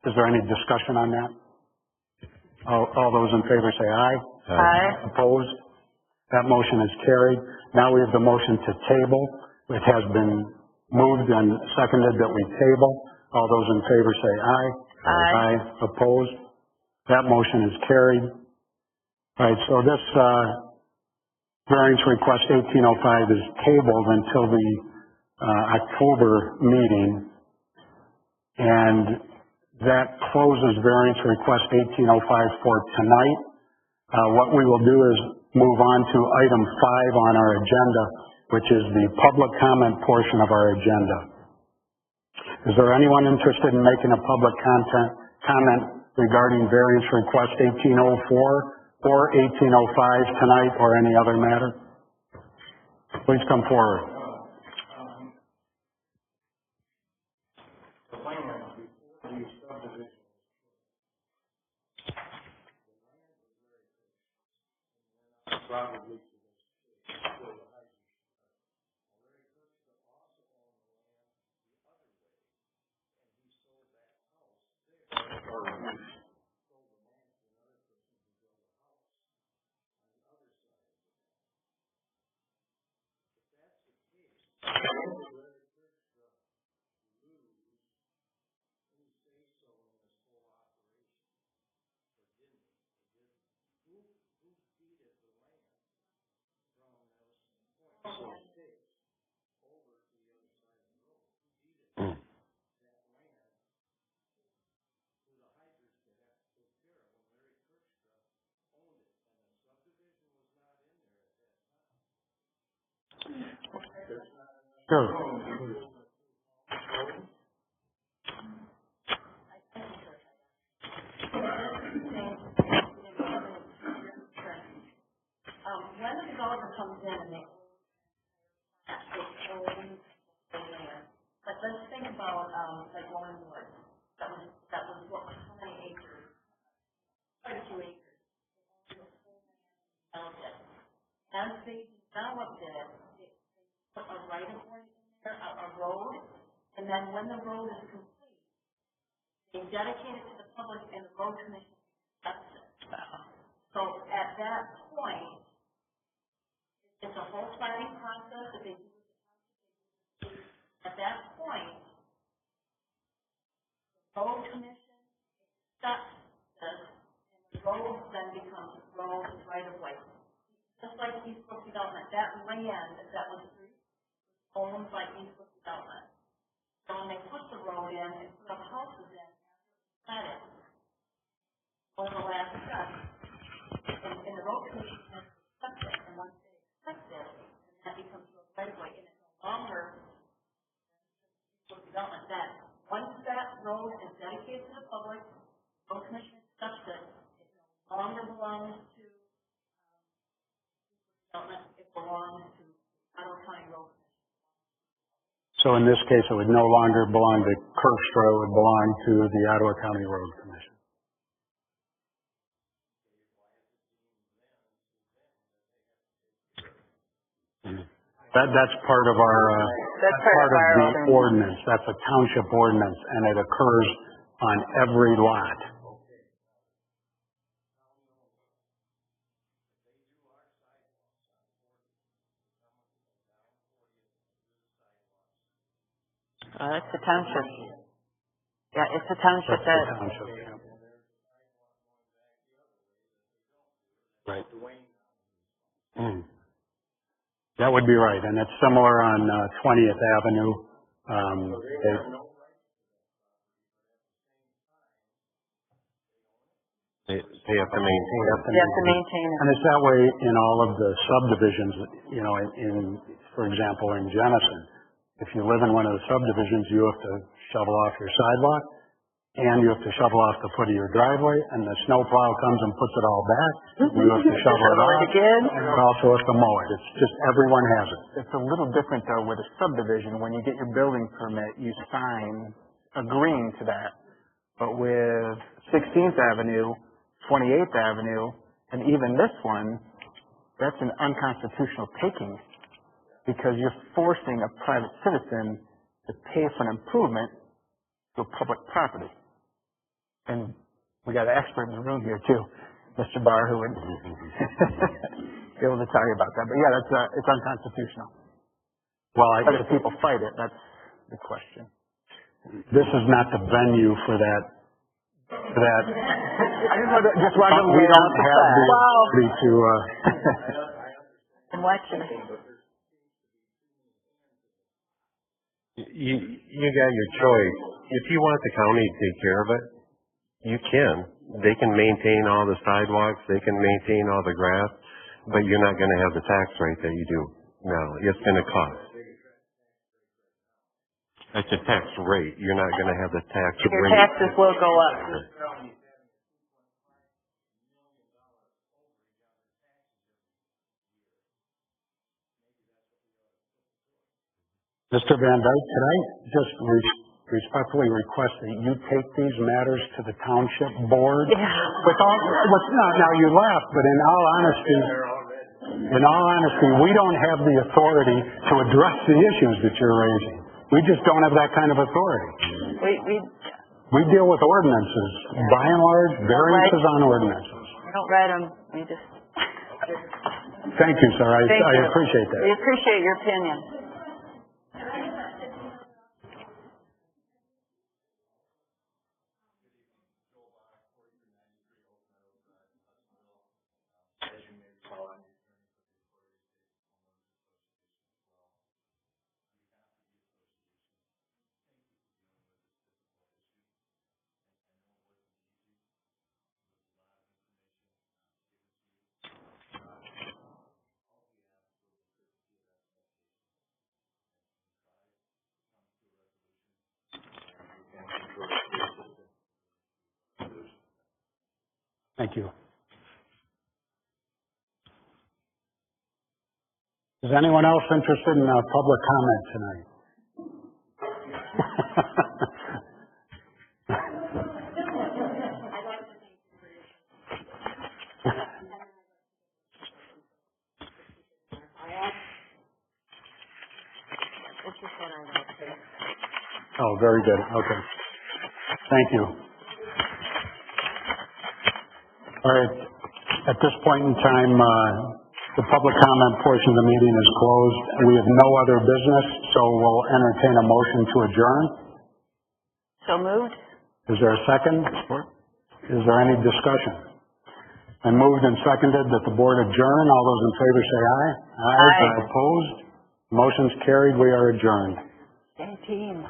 Is there any discussion on that? All those in favor say aye. Aye. Opposed? That motion is carried. Now we have the motion to table. It has been moved and seconded that we table. All those in favor say aye. Aye. Opposed? That motion is carried. All right, so this variance request 1805 is tabled until the October meeting, and that closes variance request 1805 for tonight. What we will do is move on to item 5 on our agenda, which is the public comment portion of our agenda. Is there anyone interested in making a public comment regarding variance request 1804 or 1805 tonight or any other matter? Please come forward. Sure. When a developer comes in and they own land, but let's think about, like Laurenwood, that was what, how many acres? 32 acres. as they developed it, they put a right of way in there, a road, and then when the road is complete, they dedicate it to the public and the road commission accepts it. So at that point, it's a whole planning process that they do. At that point, the road commission accepts this, and the road then becomes road right of way. Just like Eastbrook Development, that land that was owned by Eastbrook Development. So when they put the road in and put up houses in, that is over the last step. And the road commission has to accept it, and once they accept it, that becomes road right of way, and it's no longer development. That once that road is dedicated to the public, road commission accepts it, it no longer belongs to development, it belongs to Ottawa County Road Commission. So in this case, it would no longer belong to Kirkstra, it would belong to the Ottawa County Road Commission. That's part of our, that's part of the ordinance. That's a township ordinance, and it occurs on every lot. That's the township. Yeah, it's a township That's the township, yeah. Right. That would be right, and it's similar on 20th Avenue. They have to maintain it. You have to maintain it. And it's that way in all of the subdivisions, you know, for example, in Jenison. If you live in one of the subdivisions, you have to shovel off your sidewalk, and you have to shovel off the foot of your driveway, and the snowplow comes and puts it all back. You have to shovel it off, again. and you also have to mow it. It's just everyone has it. It's a little different though with a subdivision. When you get your building permit, you sign agreeing to that. But with 16th Avenue, 28th Avenue, and even this one, that's an unconstitutional taking because you're forcing a private citizen to pay for an improvement to public property. And we got an expert in the room here too, Mr. Barr, who would be able to tell you about that. But yeah, it's unconstitutional. Well, But if people fight it, that's the question. this is not the venue for that. I just wanted to We lay don't out the have the facts. ability to. I'm watching. You got your choice. If you want the county to take care of it, you can. They can maintain all the sidewalks, they can maintain all the grass, but you're not going to have the tax rate that you do now. It's going to cost. That's a tax rate. You're not going to have the tax rate. Your taxes will go up. Mr. Van Dyke, could I just respectfully request that you take these matters to the township board? Yeah. Now you laugh, but in all honesty, we don't have the authority to address the issues that you're raising. We just don't have that kind of authority. We deal with ordinances, by and large, variances on ordinances. We don't write them, we just. Thank you, sir. Thank I you. appreciate that. We appreciate your opinion. Thank you. Is anyone else interested in public comment tonight? Oh, very good, okay. Thank you. All right, at this point in time, the public comment portion of the meeting is closed. We have no other business, so we'll entertain a motion to adjourn. So moved? Is there a second? Is there any discussion? I moved and seconded that the board adjourn. All those in favor say aye. Aye. Opposed? Motion's carried. We are adjourned. Stay team.